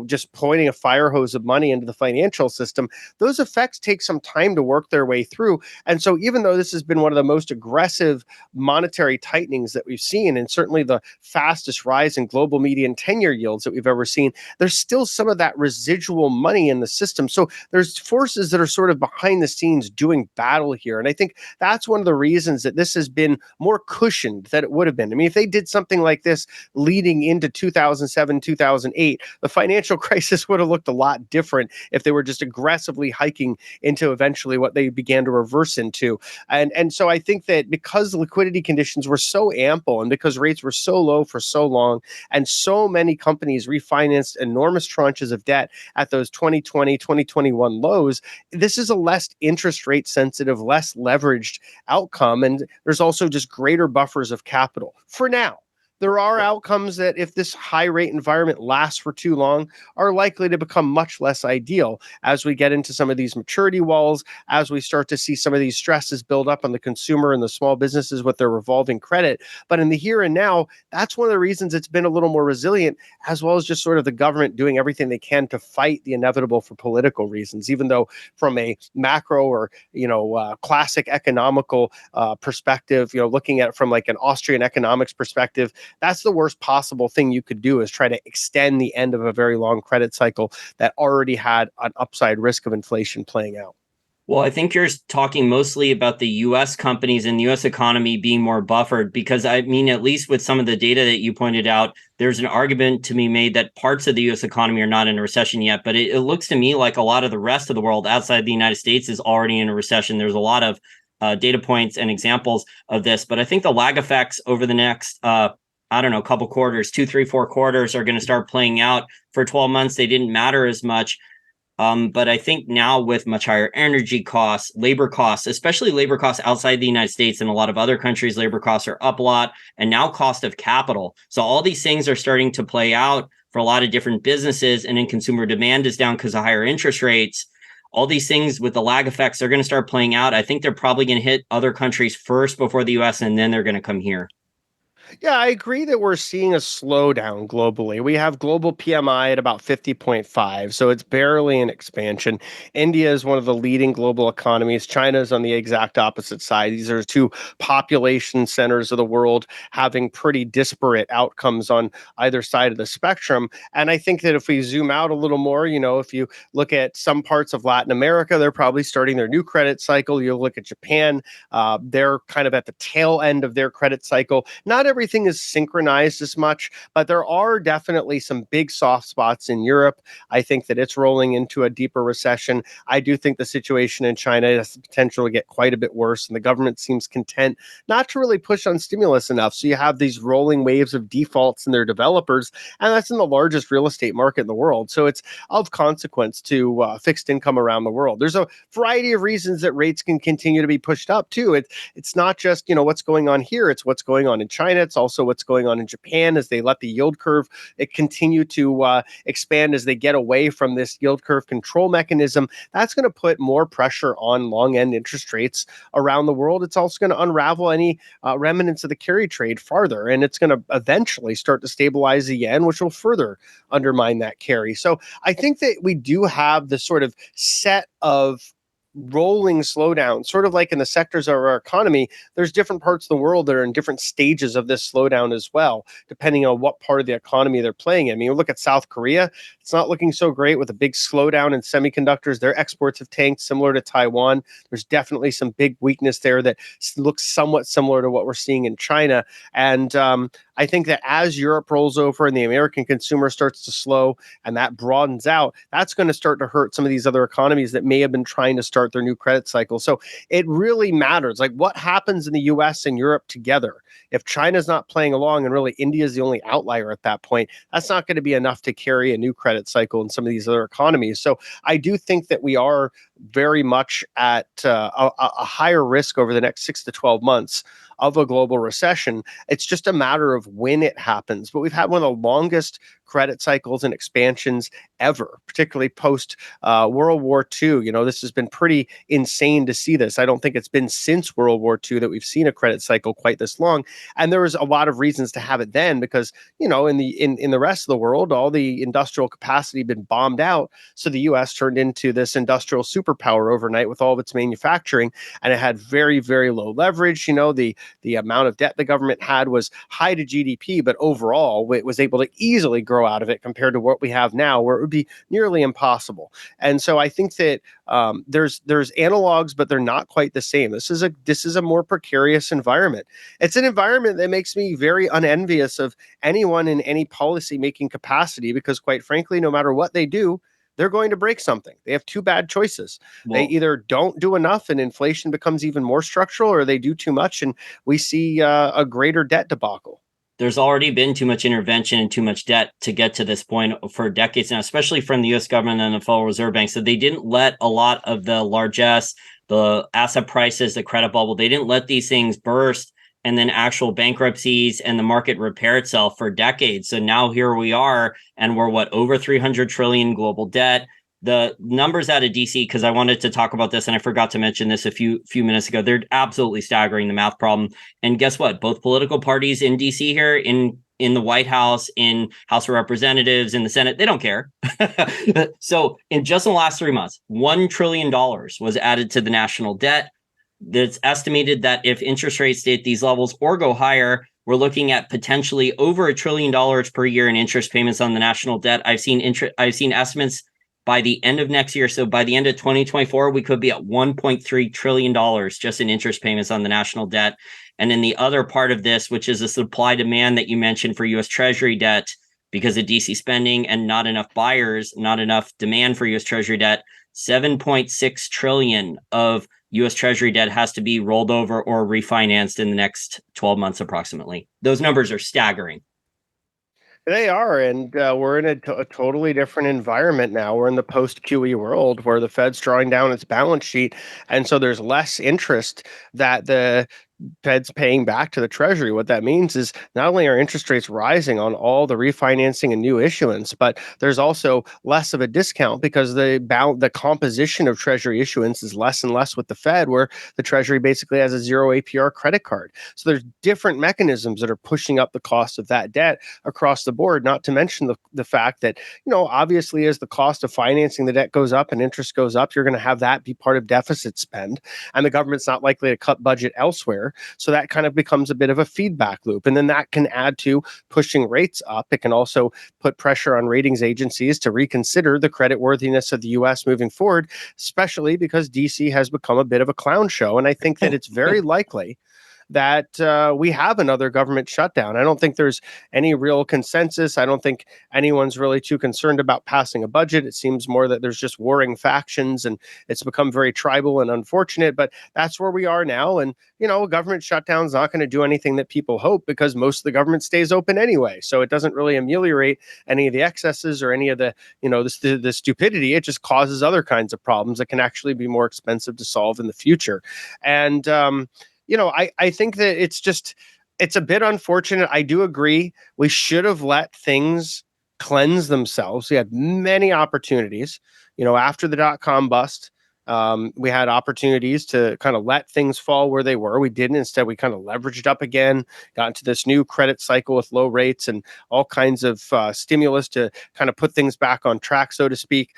just pointing a fire hose of money into the financial system, those effects take some time to work their way through. And so even though this has been one of the most aggressive monetary tightenings that we've seen, and certainly the fastest rise in global median 10-year yields that we've ever seen, there's still some of that residual money in the system. So there's forces that are sort of behind the scenes doing battle here. And I think that's one of the reasons that this has been more cushioned than it would have been. I mean, if they did something like this leading into 2007, 2008, the financial crisis would have looked a lot different if they were just aggressively hiking into eventually what they began to reverse into. And so I think that because liquidity conditions were so ample and because rates were so low for so long and so many companies refinanced enormous tranches of debt at those 2020, 2021 lows, this is a less interest rate sensitive, less leveraged outcome. And there's also just greater buffers of capital for now. There are outcomes that, if this high rate environment lasts for too long, are likely to become much less ideal as we get into some of these maturity walls, as we start to see some of these stresses build up on the consumer and the small businesses with their revolving credit. But in the here and now, that's one of the reasons it's been a little more resilient, as well as just sort of the government doing everything they can to fight the inevitable for political reasons, even though from a macro or, classic economical perspective, looking at it from like an Austrian economics perspective, that's the worst possible thing you could do, is try to extend the end of a very long credit cycle that already had an upside risk of inflation playing out. Well, I think you're talking mostly about the US companies and the US economy being more buffered, because I mean, at least with some of the data that you pointed out, there's an argument to be made that parts of the US economy are not in a recession yet. But it looks to me like a lot of the rest of the world outside the United States is already in a recession. There's a lot of data points and examples of this. But I think the lag effects over the next, I don't know, couple quarters, 2, 3, 4 quarters are going to start playing out. For 12 months, they didn't matter as much. But I think now with much higher energy costs, labor costs, especially labor costs outside the United States and a lot of other countries, labor costs are up a lot, and now cost of capital. So all these things are starting to play out for a lot of different businesses, and then consumer demand is down because of higher interest rates. All these things with the lag effects are going to start playing out. I think they're probably going to hit other countries first before the US, and then they're going to come here. Yeah, I agree that we're seeing a slowdown globally. We have global PMI at about 50.5, so it's barely an expansion. India is one of the leading global economies. China is on the exact opposite side. These are two population centers of the world having pretty disparate outcomes on either side of the spectrum. And I think that if we zoom out a little more, if you look at some parts of Latin America, they're probably starting their new credit cycle. You look at Japan, they're kind of at the tail end of their credit cycle. Not everything is synchronized as much, but there are definitely some big soft spots in Europe. I think that it's rolling into a deeper recession. I do think the situation in China has the potential to get quite a bit worse, and the government seems content not to really push on stimulus enough. So you have these rolling waves of defaults in their developers, and that's in the largest real estate market in the world. So it's of consequence to fixed income around the world. There's a variety of reasons that rates can continue to be pushed up too. It's not just what's going on here; it's what's going on in China. It's also what's going on in Japan as they let the yield curve continue to expand as they get away from this yield curve control mechanism. That's going to put more pressure on long end interest rates around the world. It's also going to unravel any remnants of the carry trade farther, and it's going to eventually start to stabilize the yen, which will further undermine that carry. So I think that we do have this sort of set of rolling slowdown, sort of like in the sectors of our economy. There's different parts of the world that are in different stages of this slowdown as well, depending on what part of the economy they're playing in. I mean, you look at South Korea, it's not looking so great with a big slowdown in semiconductors. Their exports have tanked, similar to Taiwan. There's definitely some big weakness there that looks somewhat similar to what we're seeing in China. And I think that as Europe rolls over and the American consumer starts to slow and that broadens out, that's going to start to hurt some of these other economies that may have been trying to start their new credit cycle. So it really matters. Like, what happens in the US and Europe together? If China's not playing along and really India is the only outlier at that point, that's not going to be enough to carry a new credit cycle in some of these other economies. So I do think that we are very much at a higher risk over the next 6 to 12 months of a global recession. It's just a matter of when it happens. But we've had one of the longest credit cycles and expansions ever, particularly post World War II. This has been pretty insane to see this. I don't think it's been since World War II that we've seen a credit cycle quite this long. And there was a lot of reasons to have it then, because in the rest of the world, all the industrial capacity had been bombed out. So the US turned into this industrial superpower overnight with all of its manufacturing, and it had very, very low leverage. The amount of debt the government had was high to GDP, but overall it was able to easily grow out of it compared to what we have now, where it would be nearly impossible. And so I think that there's analogs, but they're not quite the same. This is a more precarious environment. It's an environment that makes me very unenvious of anyone in any policy making capacity, because quite frankly, no matter what they do, they're going to break something. They have two bad choices. They either don't do enough and inflation becomes even more structural, or they do too much and we see a greater debt debacle. There's already been too much intervention and too much debt to get to this point for decades now, especially from the U.S. government and the Federal Reserve Bank. So they didn't let a lot of the largesse, the asset prices, the credit bubble, they didn't let these things burst and then actual bankruptcies and the market repair itself for decades. So now here we are, and we're over 300 trillion global debt. The numbers out of DC, because I wanted to talk about this and I forgot to mention this a few minutes ago, they're absolutely staggering, the math problem. And guess what? Both political parties in DC here, in the White House, in House of Representatives, in the Senate, they don't care. So in just the last 3 months, $1 trillion was added to the national debt. It's estimated that if interest rates stay at these levels or go higher, we're looking at potentially over $1 trillion per year in interest payments on the national debt. I've seen estimates by the end of next year. So by the end of 2024, we could be at $1.3 trillion just in interest payments on the national debt. And then the other part of this, which is the supply demand that you mentioned for US Treasury debt, because of DC spending and not enough buyers, not enough demand for US Treasury debt, 7.6 trillion of US Treasury debt has to be rolled over or refinanced in the next 12 months approximately. Those numbers are staggering. They are, and we're in a totally different environment now. We're in the post QE world where the Fed's drawing down its balance sheet, and so there's less interest that the Fed's paying back to the Treasury. What that means is not only are interest rates rising on all the refinancing and new issuance, but there's also less of a discount because the composition of Treasury issuance is less and less with the Fed, where the Treasury basically has a zero APR credit card. So there's different mechanisms that are pushing up the cost of that debt across the board, not to mention the fact that, obviously as the cost of financing the debt goes up and interest goes up, you're going to have that be part of deficit spend, and the government's not likely to cut budget elsewhere. So that kind of becomes a bit of a feedback loop. And then that can add to pushing rates up. It can also put pressure on ratings agencies to reconsider the creditworthiness of the US moving forward, especially because DC has become a bit of a clown show. And I think that it's very likely that we have another government shutdown. I don't think there's any real consensus. I don't think anyone's really too concerned about passing a budget. It seems more that there's just warring factions and it's become very tribal and unfortunate, but that's where we are now. And, a government shutdown is not going to do anything that people hope because most of the government stays open anyway. So it doesn't really ameliorate any of the excesses or any of the, the stupidity. It just causes other kinds of problems that can actually be more expensive to solve in the future. And, I think that it's a bit unfortunate. I do agree. We should have let things cleanse themselves. We had many opportunities, after the dot-com bust. We had opportunities to kind of let things fall where they were. We didn't. Instead, we kind of leveraged up again, got into this new credit cycle with low rates and all kinds of stimulus to kind of put things back on track, so to speak,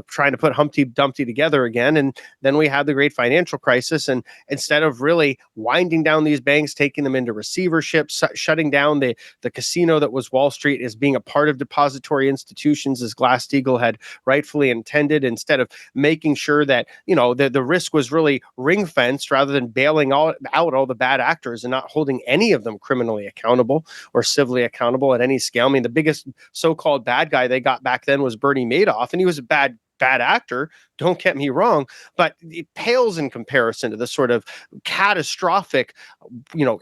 trying to put Humpty Dumpty together again. And then we had the great financial crisis. And instead of really winding down these banks, taking them into receivership, shutting down the casino that was Wall Street as being a part of depository institutions, as Glass-Steagall had rightfully intended, instead of making sure that the risk was really ring fenced rather than bailing out all the bad actors and not holding any of them criminally accountable or civilly accountable at any scale. I mean, the biggest so-called bad guy they got back then was Bernie Madoff, and he was a bad actor, don't get me wrong, but it pales in comparison to the sort of catastrophic,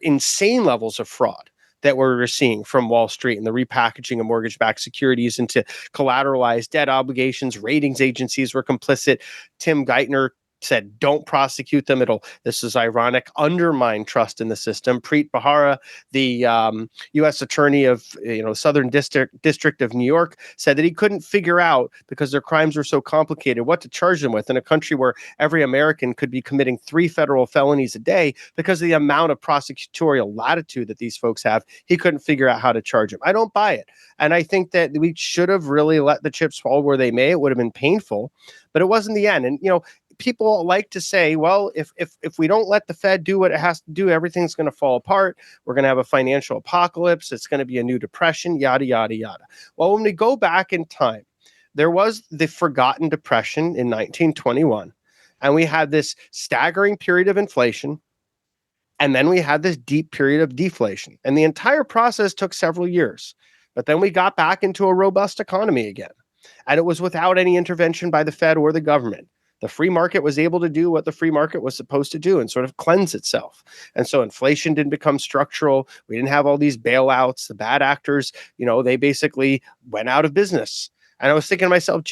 insane levels of fraud that we're seeing from Wall Street and the repackaging of mortgage-backed securities into collateralized debt obligations. Ratings agencies were complicit. Tim Geithner said, don't prosecute them. This is ironic, undermine trust in the system. Preet Bharara, the U.S. attorney of Southern District of New York, said that he couldn't figure out, because their crimes were so complicated, what to charge them with in a country where every American could be committing 3 federal felonies a day because of the amount of prosecutorial latitude that these folks have. He couldn't figure out how to charge them. I don't buy it. And I think that we should have really let the chips fall where they may. It would have been painful, but it wasn't the end. And, people like to say, well, if we don't let the Fed do what it has to do, everything's going to fall apart. We're going to have a financial apocalypse. It's going to be a new depression, yada, yada, yada. Well, when we go back in time, there was the forgotten depression in 1921, and we had this staggering period of inflation, and then we had this deep period of deflation. And the entire process took several years. But then we got back into a robust economy again. And it was without any intervention by the Fed or the government. The free market was able to do what the free market was supposed to do and sort of cleanse itself. And so inflation didn't become structural. We didn't have all these bailouts. The bad actors, they basically went out of business. And I was thinking to myself,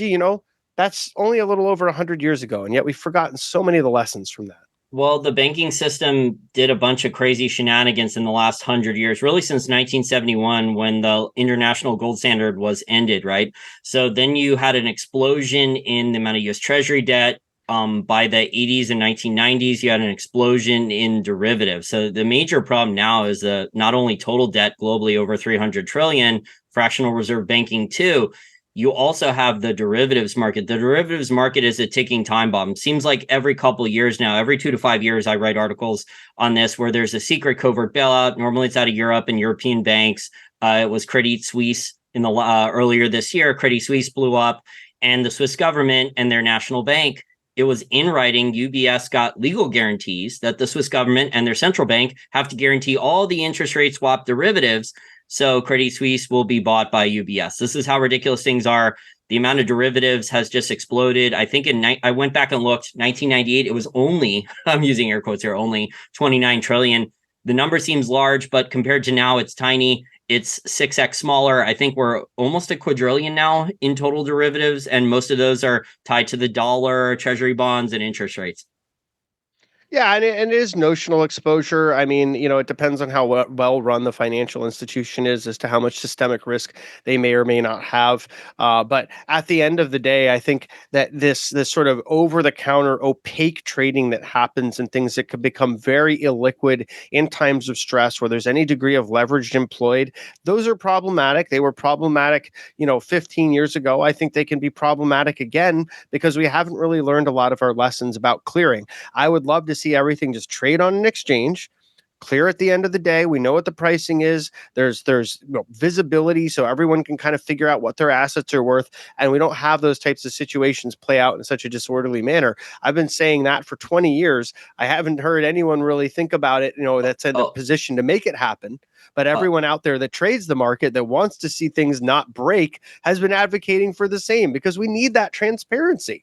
that's only a little over 100 years ago. And yet we've forgotten so many of the lessons from that. Well, the banking system did a bunch of crazy shenanigans in the last 100 years, really since 1971, when the international gold standard was ended, right? So then you had an explosion in the amount of US Treasury debt. By the 80s and 1990s, you had an explosion in derivatives. So the major problem now is not only total debt globally over 300 trillion, fractional reserve banking too. You also have the derivatives market. The derivatives market is a ticking time bomb. Seems like every couple of years now, every 2 to 5 years, I write articles on this where there's a secret covert bailout. Normally it's out of Europe and European banks. It was Credit Suisse in the earlier this year. Credit Suisse blew up, and the Swiss government and their national bank, it was in writing. UBS got legal guarantees that the Swiss government and their central bank have to guarantee all the interest rate swap derivatives. So Credit Suisse will be bought by UBS. This is how ridiculous things are. The amount of derivatives has just exploded. I think I went back and looked, 1998, it was only, I'm using air quotes here, only 29 trillion. The number seems large, but compared to now, it's tiny. It's 6x smaller. I think we're almost a quadrillion now in total derivatives, and most of those are tied to the dollar, treasury bonds, and interest rates. Yeah, and it is notional exposure. I mean, it depends on how well run the financial institution is as to how much systemic risk they may or may not have. But at the end of the day, I think that this sort of over-the-counter opaque trading that happens and things that could become very illiquid in times of stress where there's any degree of leverage employed, those are problematic. They were problematic, 15 years ago. I think they can be problematic again because we haven't really learned a lot of our lessons about clearing. I would love to see everything just trade on an exchange, clear at the end of the day. We know what the pricing is. There's visibility, so everyone can kind of figure out what their assets are worth, and we don't have those types of situations play out in such a disorderly manner. I've been saying that for 20 years. I haven't heard anyone really think about it, that's in a position to make it happen. But everyone out there that trades the market, that wants to see things not break, has been advocating for the same, because we need that transparency.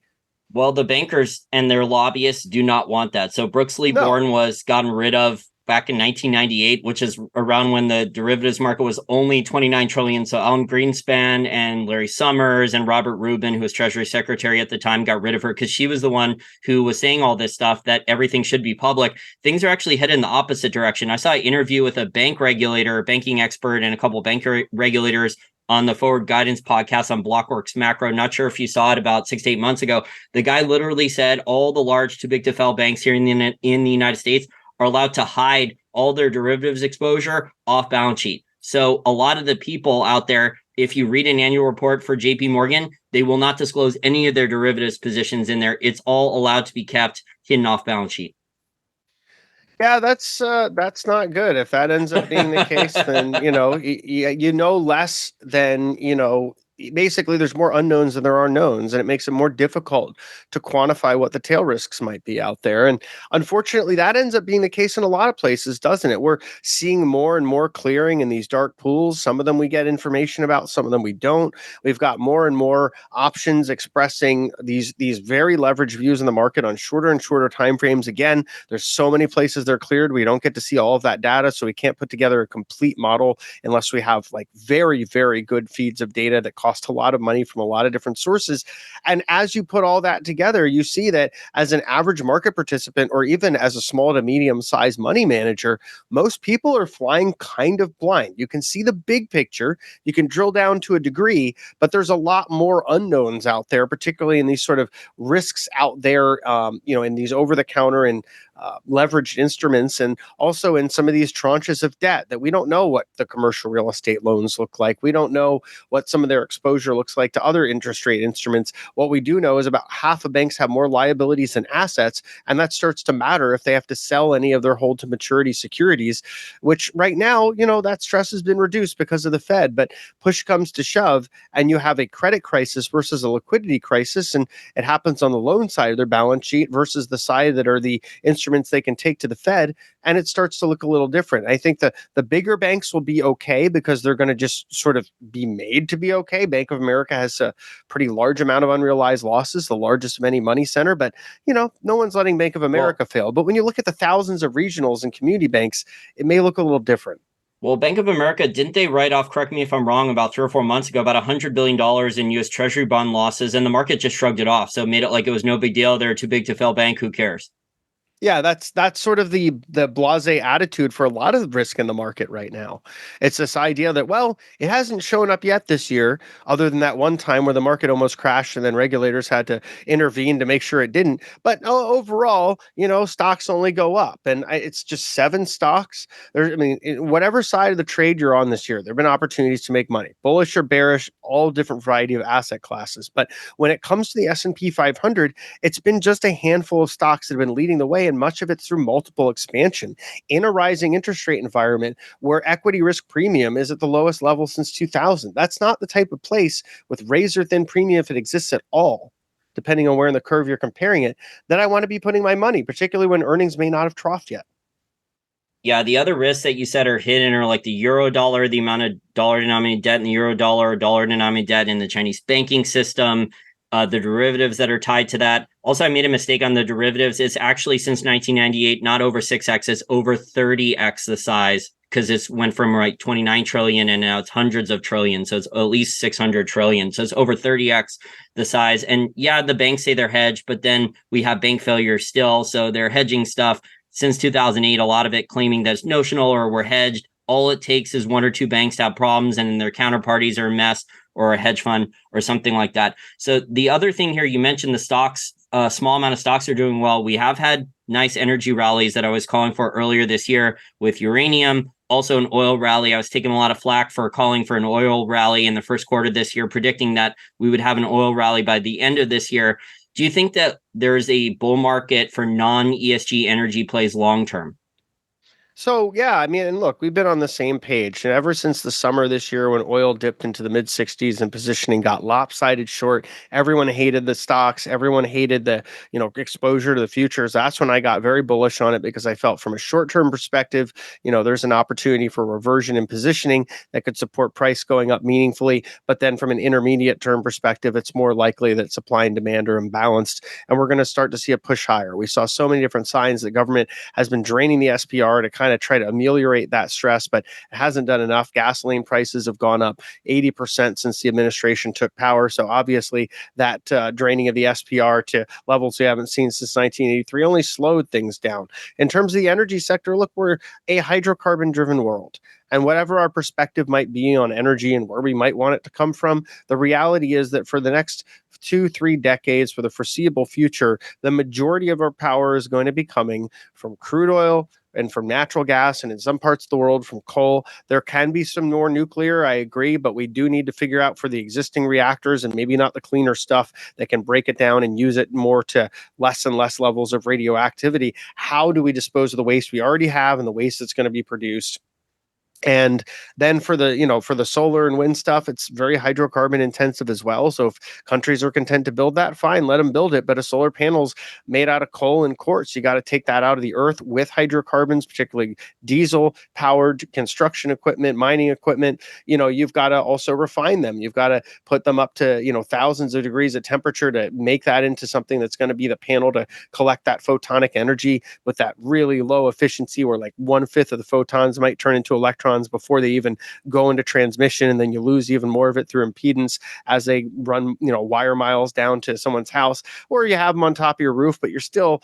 Well, the bankers and their lobbyists do not want that. So Brooks Lee Bourne was gotten rid of back in 1998, which is around when the derivatives market was only 29 trillion. So Alan Greenspan and Larry Summers and Robert Rubin, who was Treasury Secretary at the time, got rid of her because she was the one who was saying all this stuff, that everything should be public. Things are actually headed in the opposite direction. I saw an interview with a bank regulator, a banking expert, and a couple of bank regulators on the Forward Guidance podcast on Blockworks Macro. Not sure if you saw it, about 6 to 8 months ago. The guy literally said all the large too big to fail banks here in the United States are allowed to hide all their derivatives exposure off balance sheet. So a lot of the people out there, if you read an annual report for JP Morgan, they will not disclose any of their derivatives positions in there. It's all allowed to be kept hidden off balance sheet. Yeah, that's not good. If that ends up being the case, then you know less than basically there's more unknowns than there are knowns, and it makes it more difficult to quantify what the tail risks might be out there. And unfortunately, that ends up being the case in a lot of places, doesn't it? We're seeing more and more clearing in these dark pools. Some of them we get information about, some of them we don't. We've got more and more options expressing these very leveraged views in the market on shorter and shorter timeframes. Again, there's so many places they're cleared. We don't get to see all of that data, so we can't put together a complete model unless we have like very, very good feeds of data that cost a lot of money from a lot of different sources. And as you put all that together, you see that as an average market participant, or even as a small to medium sized money manager, most people are flying kind of blind. You can see the big picture, you can drill down to a degree, but there's a lot more unknowns out there, particularly in these sort of risks out there, in these over the counter and leveraged instruments, and also in some of these tranches of debt that we don't know what the commercial real estate loans look like. We don't know what some of their exposure looks like to other interest rate instruments. What we do know is about half of banks have more liabilities than assets, and that starts to matter if they have to sell any of their hold to maturity securities, which right now, that stress has been reduced because of the Fed. But push comes to shove, and you have a credit crisis versus a liquidity crisis, and it happens on the loan side of their balance sheet versus the side that are the instruments they can take to the Fed, and it starts to look a little different. I think the bigger banks will be okay because they're going to just sort of be made to be okay. Bank of America has a pretty large amount of unrealized losses, the largest of any money center, but no one's letting Bank of America fail. But when you look at the thousands of regionals and community banks, it may look a little different. Well, Bank of America, didn't they write off, correct me if I'm wrong, about 3 or 4 months ago, about $100 billion in US Treasury bond losses, and the market just shrugged it off. So made it like it was no big deal. They're too big to fail bank. Who cares? Yeah, that's sort of the blasé attitude for a lot of risk in the market right now. It's this idea that, well, it hasn't shown up yet this year, other than that one time where the market almost crashed and then regulators had to intervene to make sure it didn't. But overall, stocks only go up, and it's just seven stocks. There, I mean, whatever side of the trade you're on this year, there've been opportunities to make money, bullish or bearish, all different variety of asset classes. But when it comes to the S&P 500, it's been just a handful of stocks that have been leading the way, and much of it through multiple expansion in a rising interest rate environment where equity risk premium is at the lowest level since 2000. That's not the type of place with razor thin premium, if it exists at all, depending on where in the curve you're comparing it, that I want to be putting my money, particularly when earnings may not have troughed yet. Yeah, the other risks that you said are hidden are like the euro dollar, the amount of dollar denominated debt in the euro dollar, or dollar denominated debt in the Chinese banking system, the derivatives that are tied to that. Also, I made a mistake on the derivatives. It's actually since 1998, not over 6x, it's over 30x the size, because it's went from like 29 trillion and now it's hundreds of trillions. So it's at least 600 trillion. So it's over 30x the size. And yeah, the banks say they're hedged, but then we have bank failure still. So they're hedging stuff since 2008, a lot of it claiming that it's notional or we're hedged. All it takes is one or two banks to have problems and their counterparties are a mess, or a hedge fund or something like that. So the other thing here, you mentioned the stocks, a small amount of stocks are doing well. We have had nice energy rallies that I was calling for earlier this year with uranium, also an oil rally. I was taking a lot of flack for calling for an oil rally in the first quarter this year, predicting that we would have an oil rally by the end of this year. Do you think that there's a bull market for non-ESG energy plays long term? So yeah, I mean, and look, we've been on the same page and ever since the summer this year when oil dipped into the mid 60s and positioning got lopsided short. Everyone hated the stocks. Everyone hated the exposure to the futures. That's when I got very bullish on it because I felt from a short term perspective, there's an opportunity for reversion in positioning that could support price going up meaningfully. But then from an intermediate term perspective, it's more likely that supply and demand are imbalanced, and we're going to start to see a push higher. We saw so many different signs that government has been draining the SPR to kind of try to ameliorate that stress, but it hasn't done enough. Gasoline prices have gone up 80% since the administration took power. So obviously that draining of the SPR to levels we haven't seen since 1983 only slowed things down. In terms of the energy sector, look, we're a hydrocarbon driven world. And whatever our perspective might be on energy and where we might want it to come from, the reality is that for the next 2-3 decades, for the foreseeable future, the majority of our power is going to be coming from crude oil and from natural gas, and in some parts of the world from coal. There can be some more nuclear, I agree, but we do need to figure out for the existing reactors and maybe not the cleaner stuff that can break it down and use it more to less and less levels of radioactivity. How do we dispose of the waste we already have and the waste that's going to be produced? And then for the solar and wind stuff, it's very hydrocarbon intensive as well. So if countries are content to build that, fine, let them build it. But a solar panel's made out of coal and quartz. You got to take that out of the earth with hydrocarbons, particularly diesel powered construction equipment, mining equipment. You've got to also refine them. You've got to put them up to, thousands of degrees of temperature to make that into something that's going to be the panel to collect that photonic energy with that really low efficiency where like 1/5 of the photons might turn into electrons before they even go into transmission, and then you lose even more of it through impedance as they run wire miles down to someone's house, or you have them on top of your roof, but you're still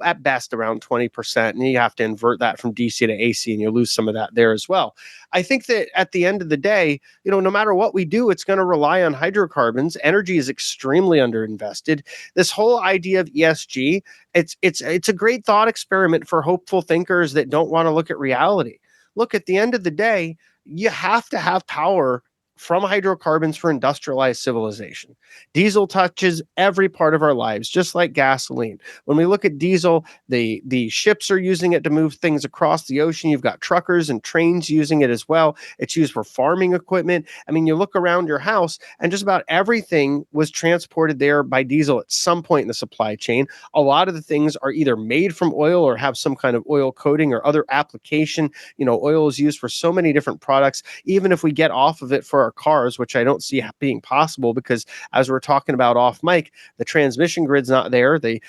at best around 20%, and you have to invert that from DC to AC, and you lose some of that there as well. I think that at the end of the day, no matter what we do, it's going to rely on hydrocarbons. Energy is extremely underinvested. This whole idea of ESG, it's a great thought experiment for hopeful thinkers that don't want to look at reality. Look, at the end of the day, you have to have power from hydrocarbons for industrialized civilization. Diesel touches every part of our lives, just like gasoline. When we look at diesel, the ships are using it to move things across the ocean. You've got truckers and trains using it as well. It's used for farming equipment. I mean, you look around your house and just about everything was transported there by diesel at some point in the supply chain. A lot of the things are either made from oil or have some kind of oil coating or other application. Oil is used for so many different products. Even if we get off of it for our cars, which I don't see being possible because, as we're talking about off mic, the transmission grid's not there. The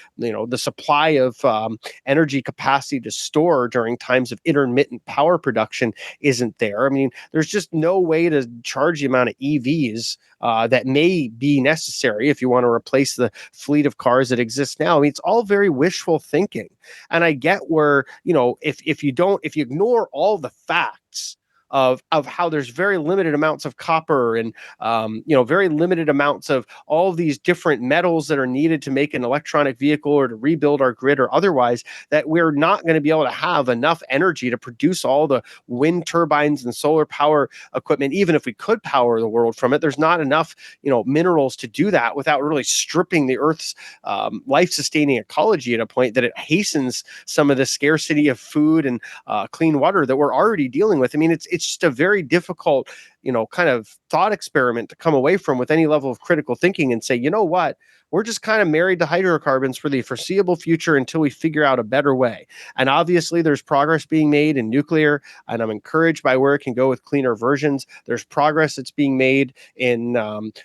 supply of energy capacity to store during times of intermittent power production isn't there. I mean, there's just no way to charge the amount of EVs that may be necessary if you want to replace the fleet of cars that exist now. I mean, it's all very wishful thinking. And I get where, if you ignore all the facts of how there's very limited amounts of copper and very limited amounts of all these different metals that are needed to make an electronic vehicle or to rebuild our grid or otherwise, that we're not going to be able to have enough energy to produce all the wind turbines and solar power equipment. Even if we could power the world from it, there's not enough minerals to do that without really stripping the Earth's life-sustaining ecology at a point that it hastens some of the scarcity of food and clean water that we're already dealing with. I mean, it's just a very difficult, kind of thought experiment to come away from with any level of critical thinking and say, you know what? We're just kind of married to hydrocarbons for the foreseeable future until we figure out a better way. And obviously, there's progress being made in nuclear, and I'm encouraged by where it can go with cleaner versions. There's progress that's being made in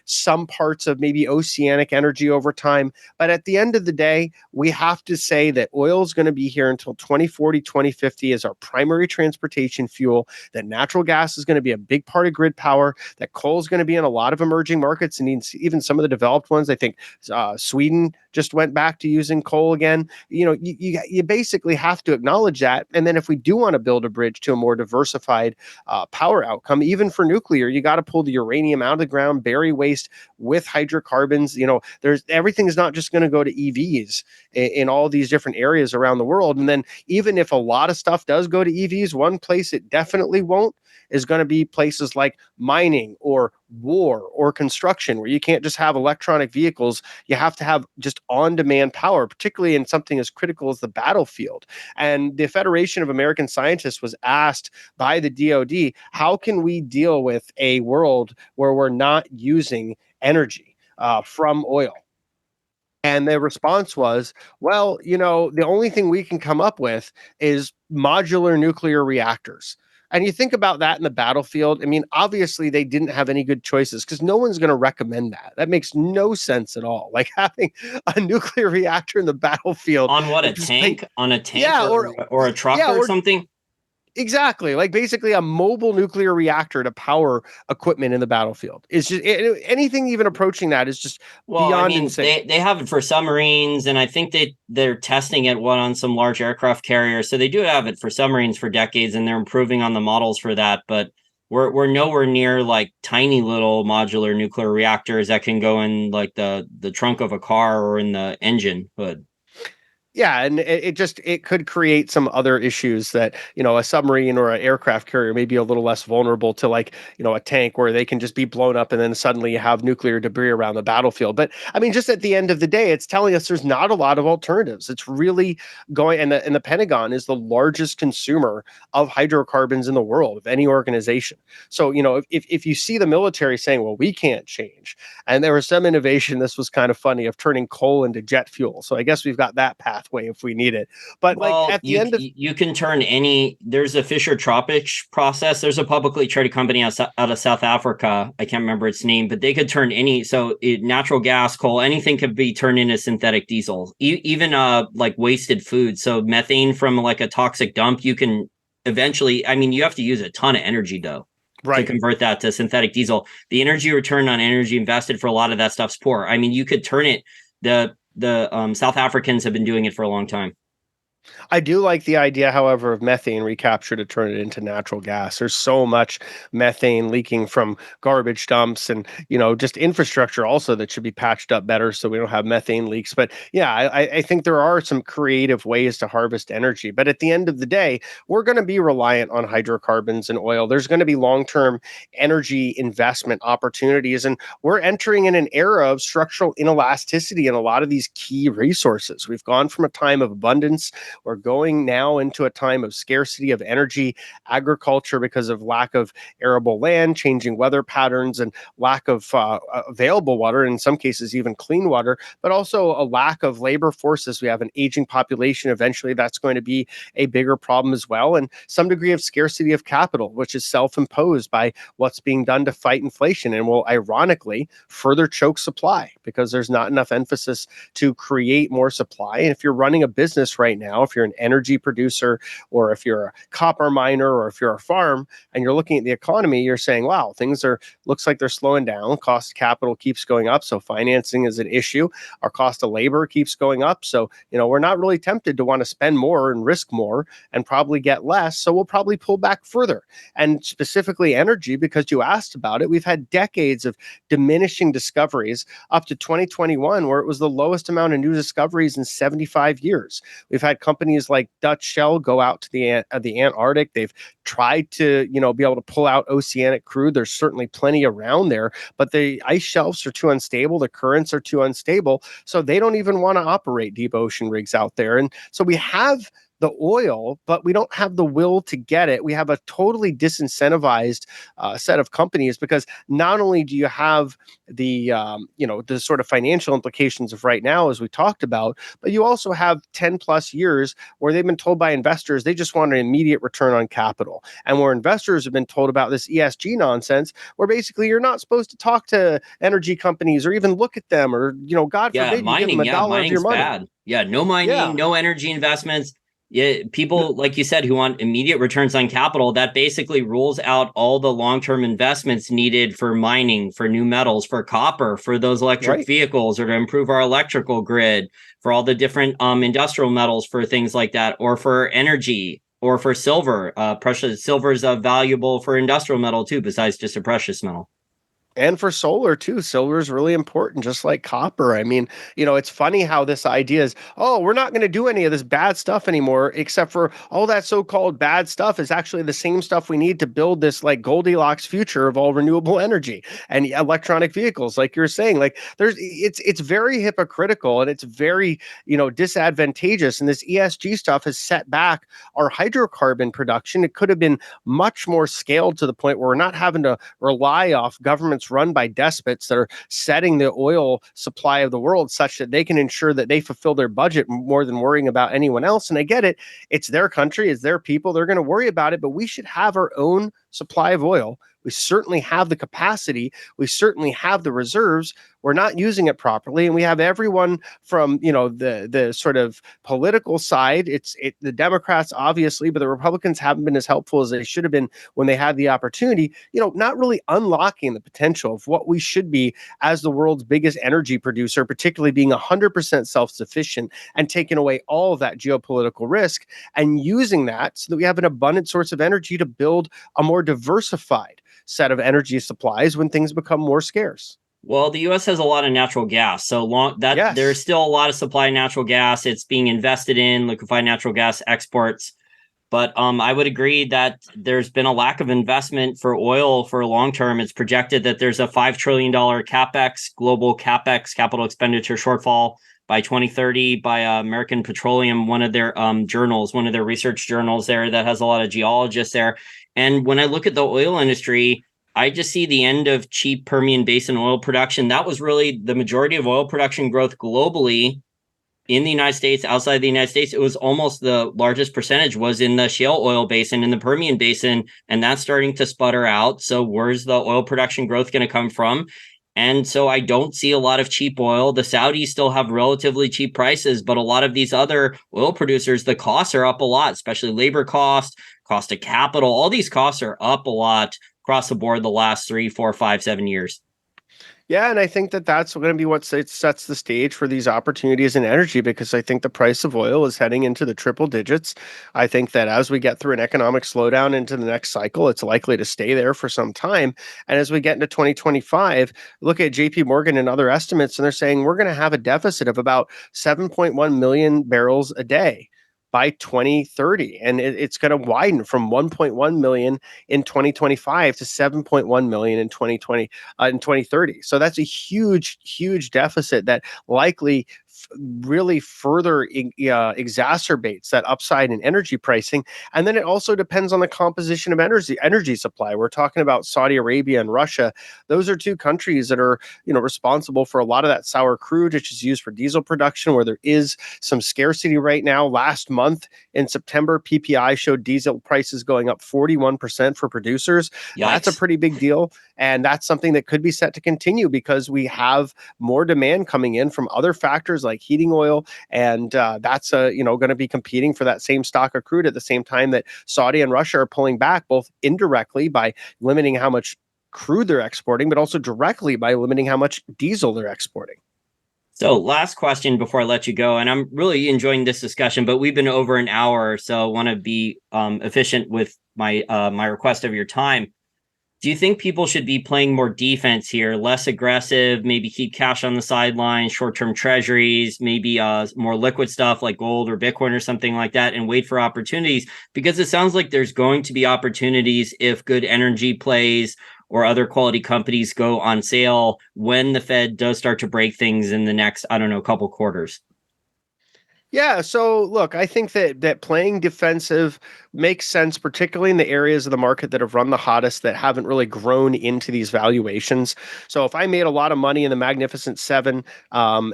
some parts of maybe oceanic energy over time. But at the end of the day, we have to say that oil is going to be here until 2040, 2050 as our primary transportation fuel, that natural gas is going to be a big part of grid power, that coal is going to be in a lot of emerging markets and even some of the developed ones. I think Sweden just went back to using coal again. You basically have to acknowledge that. And then if we do want to build a bridge to a more diversified power outcome, even for nuclear, you got to pull the uranium out of the ground, bury waste with hydrocarbons. Everything is not just going to go to EVs in all these different areas around the world. And then even if a lot of stuff does go to EVs, one place it definitely won't is going to be places like mining or war or construction, where you can't just have electronic vehicles. You have to have just on-demand power, particularly in something as critical as the battlefield. And the Federation of American Scientists was asked by the DoD, how can we deal with a world where we're not using energy from oil? And the response was, well, the only thing we can come up with is modular nuclear reactors. And you think about that in the battlefield. I mean, obviously, they didn't have any good choices because no one's going to recommend that. That makes no sense at all. Like having a nuclear reactor in the battlefield. On what, a tank? On a tank Yeah, or a truck or something? Exactly. Like basically a mobile nuclear reactor to power equipment in the battlefield. It's just anything even approaching that is just beyond insane. They have it for submarines, and I think they're testing it on some large aircraft carriers. So they do have it for submarines for decades, and they're improving on the models for that. But we're nowhere near like tiny little modular nuclear reactors that can go in like the trunk of a car or in the engine hood. Yeah, and it could create some other issues that, a submarine or an aircraft carrier may be a little less vulnerable to, like, a tank where they can just be blown up and then suddenly you have nuclear debris around the battlefield. But I mean, just at the end of the day, it's telling us there's not a lot of alternatives. It's really going, and the Pentagon is the largest consumer of hydrocarbons in the world of any organization. So, if you see the military saying, well, we can't change, and there was some innovation, this was kind of funny, of turning coal into jet fuel. So I guess we've got that pathway if we need it. But you can turn there's a Fischer-Tropsch process. There's a publicly traded company out of South Africa. I can't remember its name, but they could turn natural gas, coal, anything could be turned into synthetic diesel, even like wasted food. So methane from like a toxic dump, you can eventually, you have to use a ton of energy though. Right. To convert that to synthetic diesel. The energy return on energy invested for a lot of that stuff's poor. You could turn it. The South Africans have been doing it for a long time. I do like the idea, however, of methane recapture to turn it into natural gas. There's so much methane leaking from garbage dumps and, just infrastructure also that should be patched up better so we don't have methane leaks. But yeah, I think there are some creative ways to harvest energy. But at the end of the day, we're going to be reliant on hydrocarbons and oil. There's going to be long-term energy investment opportunities. And we're entering in an era of structural inelasticity in a lot of these key resources. We've gone from a time of abundance We're going now into a time of scarcity of energy, agriculture because of lack of arable land, changing weather patterns, and lack of available water, in some cases even clean water, but also a lack of labor forces. We have an aging population. Eventually, that's going to be a bigger problem as well, and some degree of scarcity of capital, which is self-imposed by what's being done to fight inflation and will ironically further choke supply because there's not enough emphasis to create more supply. And if you're running a business right now, if you're an energy producer or if you're a copper miner or if you're a farm and you're looking at the economy, you're saying, wow, things are looks like they're slowing down. Cost of capital keeps going up, so financing is an issue. Our cost of labor keeps going up, so we're not really tempted to want to spend more and risk more and probably get less, so we'll probably pull back further. And specifically energy, because you asked about it, we've had decades of diminishing discoveries up to 2021, where it was the lowest amount of new discoveries in 75 years. We've had companies like Dutch Shell go out to the Antarctic. They've tried to be able to pull out oceanic crude. There's certainly plenty around there, but the ice shelves are too unstable, the currents are too unstable, so they don't even want to operate deep ocean rigs out there. And so we have the oil, but we don't have the will to get it. We have a totally disincentivized set of companies, because not only do you have the the sort of financial implications of right now, as we talked about, but you also have 10 plus years where they've been told by investors they just want an immediate return on capital, and where investors have been told about this ESG nonsense, where basically you're not supposed to talk to energy companies or even look at them, or God Yeah, forbid you give them mining. a Yeah, dollar of your mining's money. bad. Yeah, no mining, Yeah. no energy investments. Yeah, people, like you said, who want immediate returns on capital, that basically rules out all the long-term investments needed for mining, for new metals, for copper, for those electric Right. vehicles, or to improve our electrical grid, for all the different industrial metals, for things like that, or for energy, or for silver. Precious silver is valuable for industrial metal too, besides just a precious metal. And for solar too, silver is really important, just like copper. I mean, it's funny how this idea is, oh, we're not going to do any of this bad stuff anymore, except for all that so-called bad stuff is actually the same stuff we need to build this like Goldilocks future of all renewable energy and electronic vehicles, like you're saying. Like it's very hypocritical, and it's very, disadvantageous. And this ESG stuff has set back our hydrocarbon production. It could have been much more scaled to the point where we're not having to rely off governments run by despots that are setting the oil supply of the world such that they can ensure that they fulfill their budget more than worrying about anyone else. And I get it. It's their country, it's their people. They're going to worry about it, but we should have our own supply of oil. We certainly have the capacity. We certainly have the reserves. We're not using it properly, and we have everyone from the sort of political side. It's the Democrats obviously, but the Republicans haven't been as helpful as they should have been when they had the opportunity. Not really unlocking the potential of what we should be as the world's biggest energy producer, particularly being 100% self-sufficient and taking away all of that geopolitical risk and using that so that we have an abundant source of energy to build a more diversified set of energy supplies when things become more scarce. Well, the U.S. has a lot of natural gas, so long that there's Yes. still a lot of supply of natural gas. It's being invested in liquefied natural gas exports, but I would agree that there's been a lack of investment for oil for long term. It's projected that there's a $5 trillion capex, global capex, capital expenditure shortfall by 2030 by American Petroleum, one of their journals, one of their research journals there that has a lot of geologists there. And when I look at the oil industry, I just see the end of cheap Permian Basin oil production. That was really the majority of oil production growth globally in the United States, outside the United States. It was almost the largest percentage was in the shale oil basin, in the Permian Basin, and that's starting to sputter out. So where's the oil production growth going to come from? And so I don't see a lot of cheap oil. The Saudis still have relatively cheap prices, but a lot of these other oil producers, the costs are up a lot, especially labor cost, cost of capital. All these costs are up a lot across the board the last 3, 4, 5, 7 years. Yeah, and I think that that's going to be what sets the stage for these opportunities in energy, because I think the price of oil is heading into the triple digits. I think that as we get through an economic slowdown into the next cycle, it's likely to stay there for some time. And as we get into 2025, look at JP Morgan and other estimates, and they're saying we're going to have a deficit of about 7.1 million barrels a day by 2030, and it's going to widen from 1.1 million in 2025 to 7.1 million in 2030. So that's a huge deficit that likely really further exacerbates that upside in energy pricing. And then it also depends on the composition of energy supply. We're talking about Saudi Arabia and Russia. Those are two countries that are, responsible for a lot of that sour crude, which is used for diesel production, where there is some scarcity right now. Last month in September, PPI showed diesel prices going up 41% for producers. That's a Yikes. pretty big deal. And that's something that could be set to continue because we have more demand coming in from other factors like heating oil. And that's, going to be competing for that same stock of crude at the same time that Saudi and Russia are pulling back, both indirectly by limiting how much crude they're exporting, but also directly by limiting how much diesel they're exporting. So last question before I let you go, and I'm really enjoying this discussion, but we've been over an hour, so I want to be efficient with my request of your time. Do you think people should be playing more defense here, less aggressive, maybe keep cash on the sidelines, short-term treasuries, maybe more liquid stuff like gold or Bitcoin or something like that, and wait for opportunities? Because it sounds like there's going to be opportunities if good energy plays or other quality companies go on sale when the Fed does start to break things in the next, I don't know, couple quarters. Yeah, so look, I think that playing defensive makes sense, particularly in the areas of the market that have run the hottest that haven't really grown into these valuations. So if I made a lot of money in the Magnificent Seven,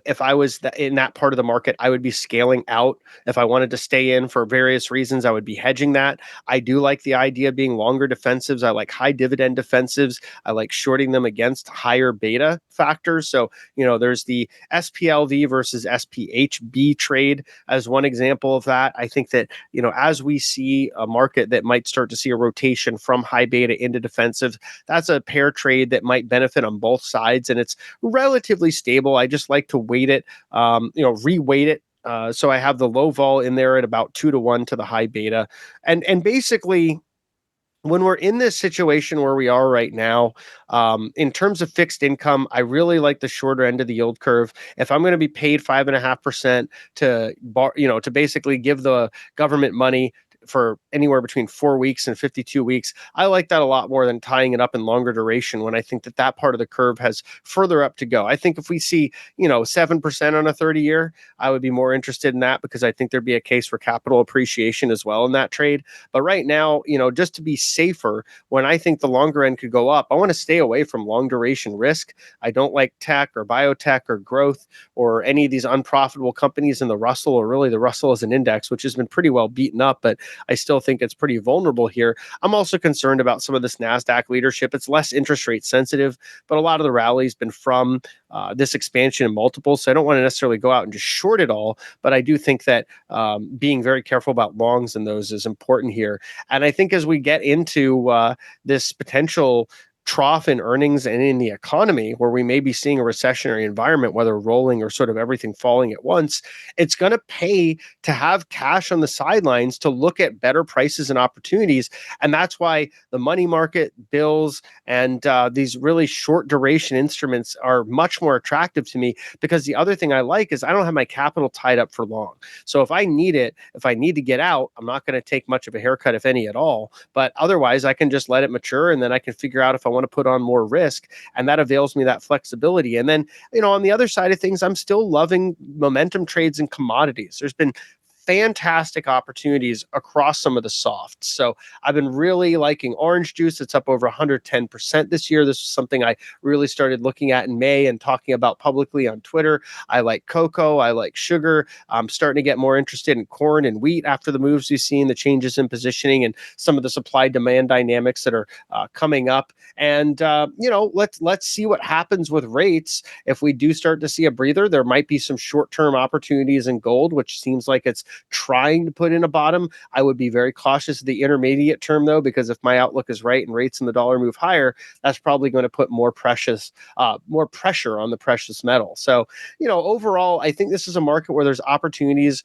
if I was in that part of the market, I would be scaling out. If I wanted to stay in for various reasons, I would be hedging that. I do like the idea of being longer defensives. I like high dividend defensives. I like shorting them against higher beta factors. So, there's the SPLV versus SPHB trade as one example of that. I think that, as we see a market that might start to see a rotation from high beta into defensive, that's a pair trade that might benefit on both sides. And it's relatively stable. I just like to weight it, re-weight it. So I have the low vol in there at about 2-to-1 to the high beta. And basically, when we're in this situation where we are right now, in terms of fixed income, I really like the shorter end of the yield curve. If I'm going to be paid 5.5% to basically give the government money for anywhere between 4 weeks and 52 weeks, I like that a lot more than tying it up in longer duration when I think that part of the curve has further up to go. I think if we see, 7% on a 30-year, I would be more interested in that because I think there'd be a case for capital appreciation as well in that trade. But right now, just to be safer, when I think the longer end could go up, I want to stay away from long duration risk. I don't like tech or biotech or growth or any of these unprofitable companies in the Russell, or really the Russell as an index, which has been pretty well beaten up, but I still think it's pretty vulnerable here. I'm also concerned about some of this NASDAQ leadership. It's less interest rate sensitive, but a lot of the rally's been from this expansion in multiples. So I don't want to necessarily go out and just short it all, but I do think that being very careful about longs in those is important here. And I think as we get into this potential trough in earnings and in the economy where we may be seeing a recessionary environment, whether rolling or sort of everything falling at once, it's going to pay to have cash on the sidelines to look at better prices and opportunities. And that's why the money market, bills, and these really short duration instruments are much more attractive to me, because the other thing I like is I don't have my capital tied up for long. So if I need to get out, I'm not going to take much of a haircut, if any at all. But otherwise, I can just let it mature, and then I can figure out if I want to put on more risk, and that avails me that flexibility. And then, on the other side of things, I'm still loving momentum trades in commodities. There's been fantastic opportunities across some of the softs. So I've been really liking orange juice. It's up over 110% this year. This is something I really started looking at in May and talking about publicly on Twitter. I like cocoa. I like sugar. I'm starting to get more interested in corn and wheat after the moves we've seen, the changes in positioning, and some of the supply demand dynamics that are coming up. And let's see what happens with rates. If we do start to see a breather, there might be some short-term opportunities in gold, which seems like it's trying to put in a bottom. I would be very cautious of the intermediate term, though, because if my outlook is right and rates in the dollar move higher, that's probably going to put more pressure on the precious metal. So, overall, I think this is a market where there's opportunities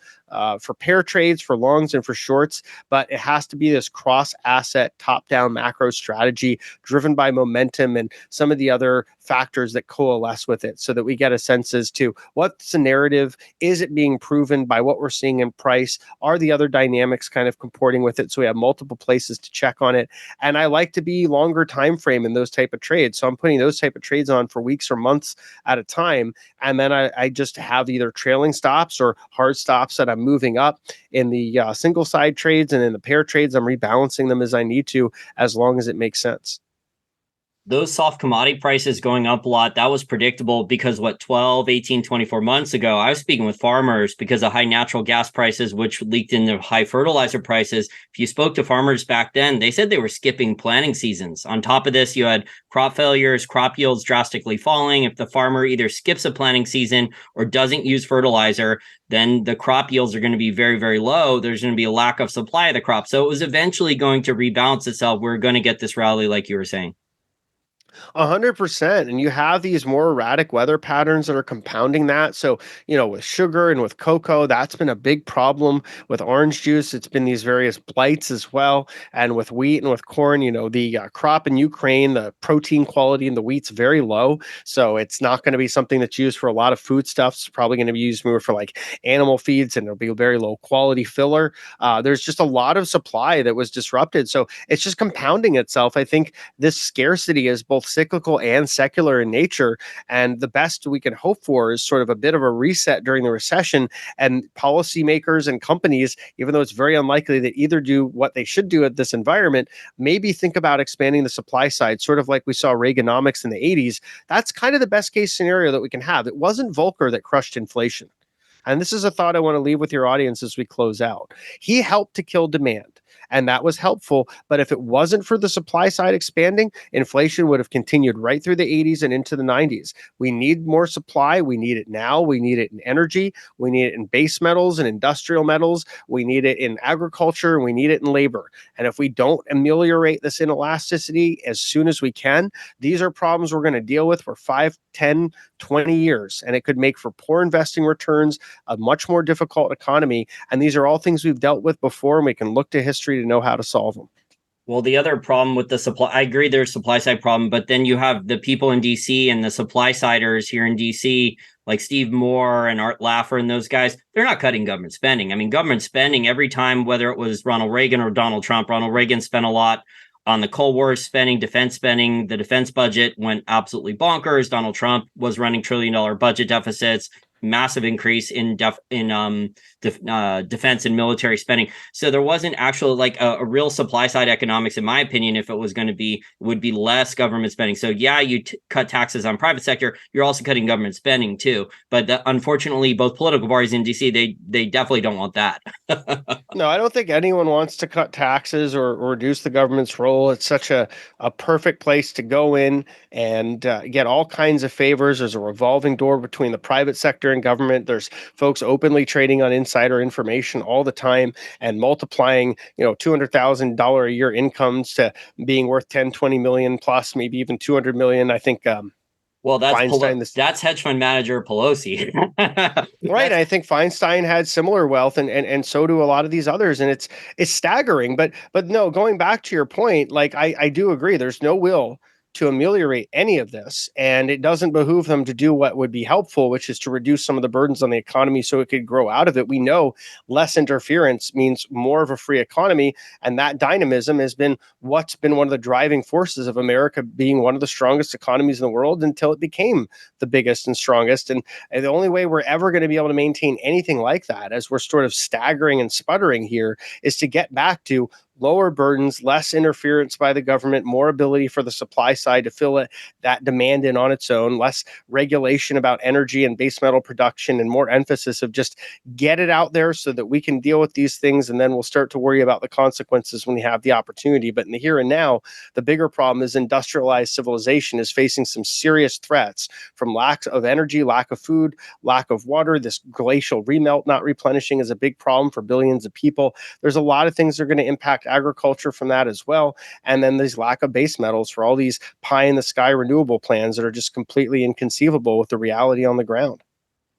for pair trades, for longs, and for shorts, but it has to be this cross-asset, top-down macro strategy driven by momentum and some of the other factors that coalesce with it, so that we get a sense as to what's the narrative. Is it being proven by what we're seeing in price? Are the other dynamics kind of comporting with it? So we have multiple places to check on it. And I like to be longer time frame in those type of trades. So I'm putting those type of trades on for weeks or months at a time. And then I just have either trailing stops or hard stops that I'm moving up in the single side trades, and in the pair trades, I'm rebalancing them as I need to, as long as it makes sense. Those soft commodity prices going up a lot, that was predictable because 12, 18, 24 months ago, I was speaking with farmers because of high natural gas prices, which leaked into high fertilizer prices. If you spoke to farmers back then, they said they were skipping planting seasons. On top of this, you had crop failures, crop yields drastically falling. If the farmer either skips a planting season or doesn't use fertilizer, then the crop yields are going to be very, very low. There's going to be a lack of supply of the crop. So it was eventually going to rebalance itself. We're going to get this rally, like you were saying. 100%. And you have these more erratic weather patterns that are compounding that. So, with sugar and with cocoa, that's been a big problem. With orange juice, it's been these various blights as well. And with wheat and with corn, the crop in Ukraine, the protein quality in the wheat's very low. So it's not going to be something that's used for a lot of foodstuffs. It's probably going to be used more for like animal feeds, and it'll be a very low quality filler. There's just a lot of supply that was disrupted. So it's just compounding itself. I think this scarcity is both cyclical and secular in nature. And the best we can hope for is sort of a bit of a reset during the recession. And policymakers and companies, even though it's very unlikely that either do what they should do at this environment, maybe think about expanding the supply side, sort of like we saw Reaganomics in the 80s. That's kind of the best case scenario that we can have. It wasn't Volcker that crushed inflation. And this is a thought I want to leave with your audience as we close out. He helped to kill demand, and that was helpful. But if it wasn't for the supply side expanding, inflation would have continued right through the 80s and into the 90s. We need more supply. We need it now. We need it in energy. We need it in base metals and industrial metals. We need it in agriculture, and we need it in labor. And if we don't ameliorate this inelasticity as soon as we can, these are problems we're going to deal with for 5, 10, 20 years. And it could make for poor investing returns, a much more difficult economy. And these are all things we've dealt with before, and we can look to history to know how to solve them. Well, the other problem with the supply, I agree there's a supply side problem, but then you have the people in DC and the supply siders here in DC, like Steve Moore and Art Laffer and those guys, they're not cutting government spending. I mean, government spending every time, whether it was Ronald Reagan or Donald Trump, Ronald Reagan spent a lot on the Cold War spending, the defense budget went absolutely bonkers. Donald Trump was running $1 trillion budget deficits, massive increase in defense and military spending. So there wasn't actually like a real supply side economics, in my opinion. If it was going to be, it would be less government spending. So yeah, you cut taxes on private sector. You're also cutting government spending too. But unfortunately, both political parties in DC, they definitely don't want that. No, I don't think anyone wants to cut taxes or reduce the government's role. It's such a perfect place to go in and get all kinds of favors. There's a revolving door between the private sector and government. There's folks openly trading on insider information all the time and multiplying, $200,000 a year incomes to being worth 10, 20 million plus, maybe even 200 million. I think well, that's hedge fund manager Pelosi. Right. I think Feinstein had similar wealth, and so do a lot of these others. And it's staggering. But no, going back to your point, like I do agree, there's no will to ameliorate any of this. And it doesn't behoove them to do what would be helpful, which is to reduce some of the burdens on the economy so it could grow out of it. We know less interference means more of a free economy. And that dynamism has been what's been one of the driving forces of America being one of the strongest economies in the world until it became the biggest and strongest. And the only way we're ever going to be able to maintain anything like that, as we're sort of staggering and sputtering here, is to get back to lower burdens, less interference by the government, more ability for the supply side to fill that demand in on its own, less regulation about energy and base metal production, and more emphasis of just get it out there so that we can deal with these things, and then we'll start to worry about the consequences when we have the opportunity. But in the here and now, the bigger problem is industrialized civilization is facing some serious threats from lack of energy, lack of food, lack of water. This glacial remelt not replenishing is a big problem for billions of people. There's a lot of things that are going to impact agriculture from that as well. And then there's lack of base metals for all these pie in the sky renewable plans that are just completely inconceivable with the reality on the ground.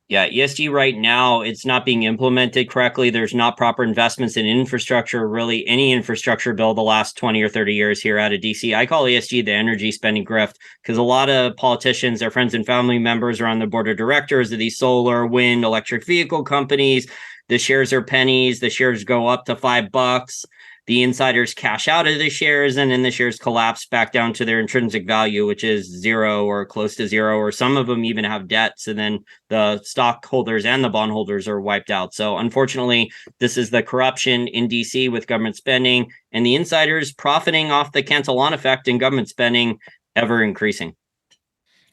Yeah, ESG right now, it's not being implemented correctly. There's not proper investments in infrastructure, really any infrastructure bill the last 20 or 30 years here out of DC. I call ESG the energy spending grift because a lot of politicians, their friends and family members are on the board of directors of these solar, wind, electric vehicle companies. The shares are pennies. The shares go up to $5. The insiders cash out of the shares, and then the shares collapse back down to their intrinsic value, which is zero or close to zero, or some of them even have debts. And then the stockholders and the bondholders are wiped out. So unfortunately, this is the corruption in DC with government spending and the insiders profiting off the Cantillon effect in government spending ever increasing.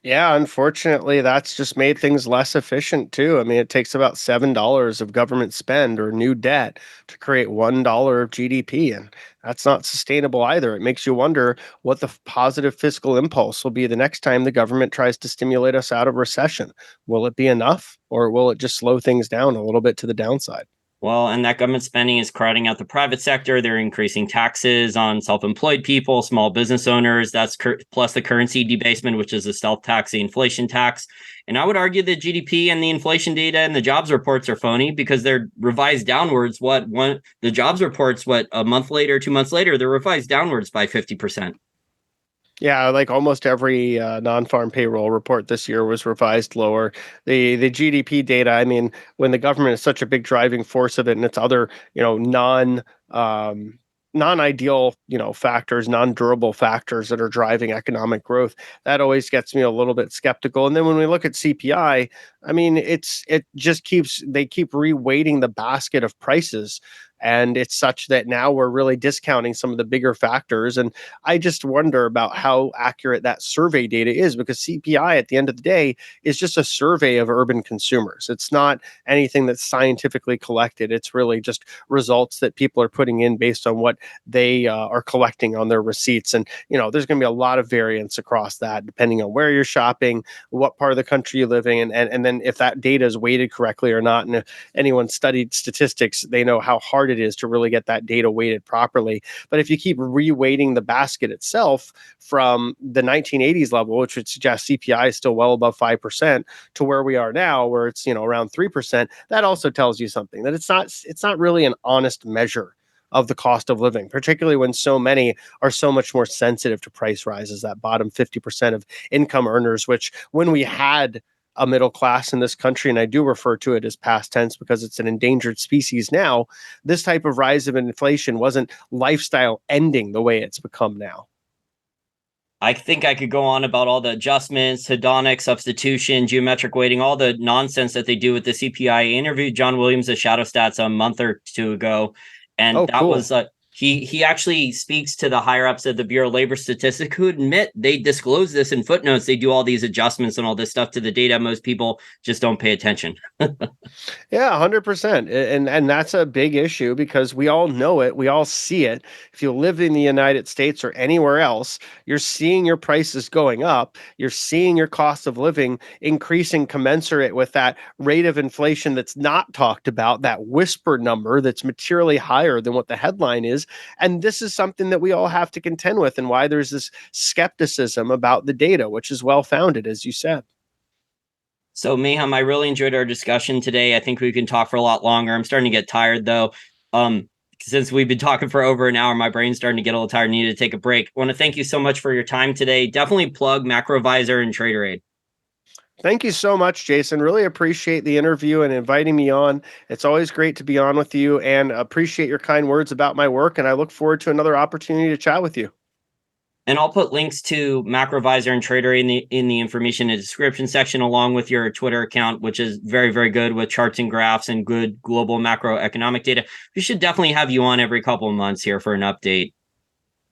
Yeah, unfortunately, that's just made things less efficient too. I mean, it takes about $7 of government spend or new debt to create $1 of GDP, and that's not sustainable either. It makes you wonder what the positive fiscal impulse will be the next time the government tries to stimulate us out of recession. Will it be enough, or will it just slow things down a little bit to the downside? Well, and that government spending is crowding out the private sector. They're increasing taxes on self-employed people, small business owners. That's plus the currency debasement, which is a stealth tax, the inflation tax. And I would argue that GDP and the inflation data and the jobs reports are phony because they're revised downwards. The jobs reports, a month later, 2 months later, they're revised downwards by 50%. Yeah, like almost every non-farm payroll report this year was revised lower. The GDP data, I mean, when the government is such a big driving force of it, and it's other non-ideal factors, non-durable factors that are driving economic growth, that always gets me a little bit skeptical. And then when we look at CPI, I mean, it just they keep reweighting the basket of prices. And it's such that now we're really discounting some of the bigger factors. And I just wonder about how accurate that survey data is, because CPI at the end of the day is just a survey of urban consumers. It's not anything that's scientifically collected. It's really just results that people are putting in based on what they are collecting on their receipts. And, there's going to be a lot of variance across that, depending on where you're shopping, what part of the country you live in, and then if that data is weighted correctly or not. And if anyone studied statistics, they know how hard it is to really get that data weighted properly. But if you keep reweighting the basket itself from the 1980s level, which would suggest CPI is still well above 5%, to where we are now, where it's around 3%, that also tells you something, that it's not really an honest measure of the cost of living, particularly when so many are so much more sensitive to price rises, that bottom 50% of income earners, which when we had a middle class in this country, and I do refer to it as past tense because it's an endangered species now, this type of rise of inflation wasn't lifestyle ending the way it's become now. I think I could go on about all the adjustments, hedonic substitution, geometric weighting, all the nonsense that they do with the CPI. I interviewed John Williams of Shadow Stats a month or two ago, and Oh, that cool. was he actually speaks to the higher ups of the Bureau of Labor Statistics who admit they disclose this in footnotes. They do all these adjustments and all this stuff to the data. Most people just don't pay attention. Yeah, 100%. And that's a big issue because we all know it, we all see it. If you live in the United States or anywhere else, you're seeing your prices going up, you're seeing your cost of living increasing commensurate with that rate of inflation that's not talked about, that whisper number that's materially higher than what the headline is. And this is something that we all have to contend with, and why there's this skepticism about the data, which is well founded, as you said. So, Mayhem, I really enjoyed our discussion today. I think we can talk for a lot longer. I'm starting to get tired, though. Since we've been talking for over an hour, my brain's starting to get a little tired. I need to take a break. I want to thank you so much for your time today. Definitely plug Macrovisor and TraderAid. Thank you so much, Jason. Really appreciate the interview and inviting me on. It's always great to be on with you, and appreciate your kind words about my work. And I look forward to another opportunity to chat with you. And I'll put links to Macrovisor and TraderAid in the information in the description section, along with your Twitter account, which is very, very good with charts and graphs and good global macroeconomic data. We should definitely have you on every couple of months here for an update.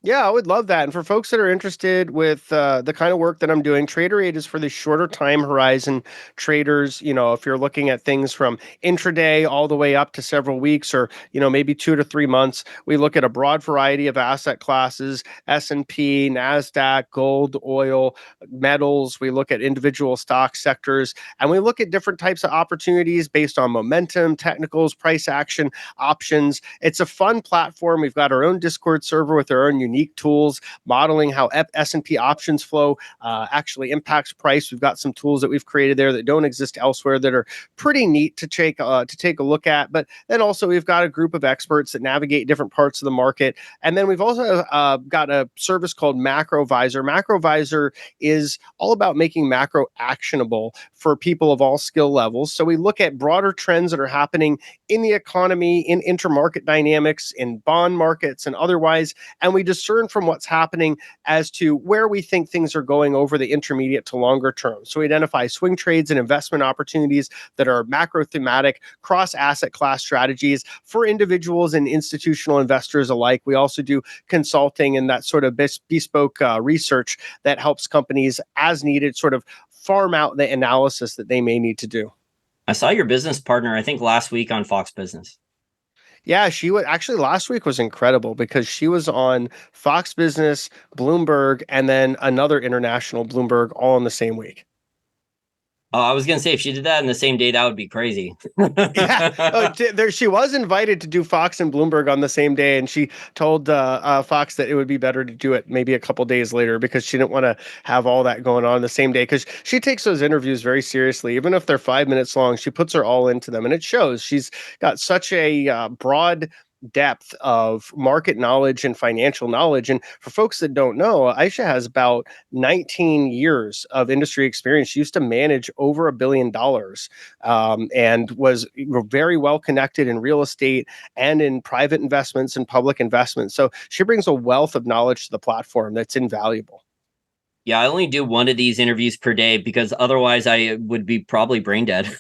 Yeah, I would love that. And for folks that are interested with the kind of work that I'm doing, TraderAid is for the shorter time horizon traders. If you're looking at things from intraday all the way up to several weeks, or maybe 2 to 3 months, we look at a broad variety of asset classes: S&P, NASDAQ, gold, oil, metals. We look at individual stock sectors, and we look at different types of opportunities based on momentum, technicals, price action, options. It's a fun platform. We've got our own Discord server with our own unique tools, modeling how S&P options flow actually impacts price. We've got some tools that we've created there that don't exist elsewhere that are pretty neat to take a look at. But then also we've got a group of experts that navigate different parts of the market. And then we've also got a service called MacroVisor. MacroVisor is all about making macro actionable for people of all skill levels. So we look at broader trends that are happening in the economy, in intermarket dynamics, in bond markets, and otherwise, and we discern from what's happening as to where we think things are going over the intermediate to longer term. So we identify swing trades and investment opportunities that are macro thematic, cross asset class strategies for individuals and institutional investors alike. We also do consulting and that sort of bespoke research that helps companies as needed sort of farm out the analysis that they may need to do. I saw your business partner, I think last week on Fox Business. Yeah, she was actually last week was incredible because she was on Fox Business, Bloomberg, and then another international Bloomberg all in the same week. Oh, I was going to say, if she did that in the same day, that would be crazy. Yeah, she was invited to do Fox and Bloomberg on the same day, and she told Fox that it would be better to do it maybe a couple days later because she didn't want to have all that going on the same day. Because she takes those interviews very seriously, even if they're 5 minutes long. She puts her all into them, and it shows. She's got such a broad depth of market knowledge and financial knowledge. And for folks that don't know, Aisha has about 19 years of industry experience. She used to manage over $1 billion and was very well connected in real estate and in private investments and public investments. So she brings a wealth of knowledge to the platform that's invaluable. Yeah, I only do one of these interviews per day because otherwise I would be probably brain dead.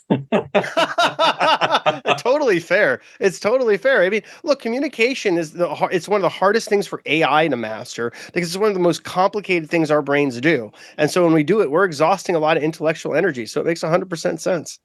Totally fair. It's totally fair. I mean, look, communication is it's one of the hardest things for AI to master because it's one of the most complicated things our brains do. And so when we do it, we're exhausting a lot of intellectual energy. So it makes 100% sense.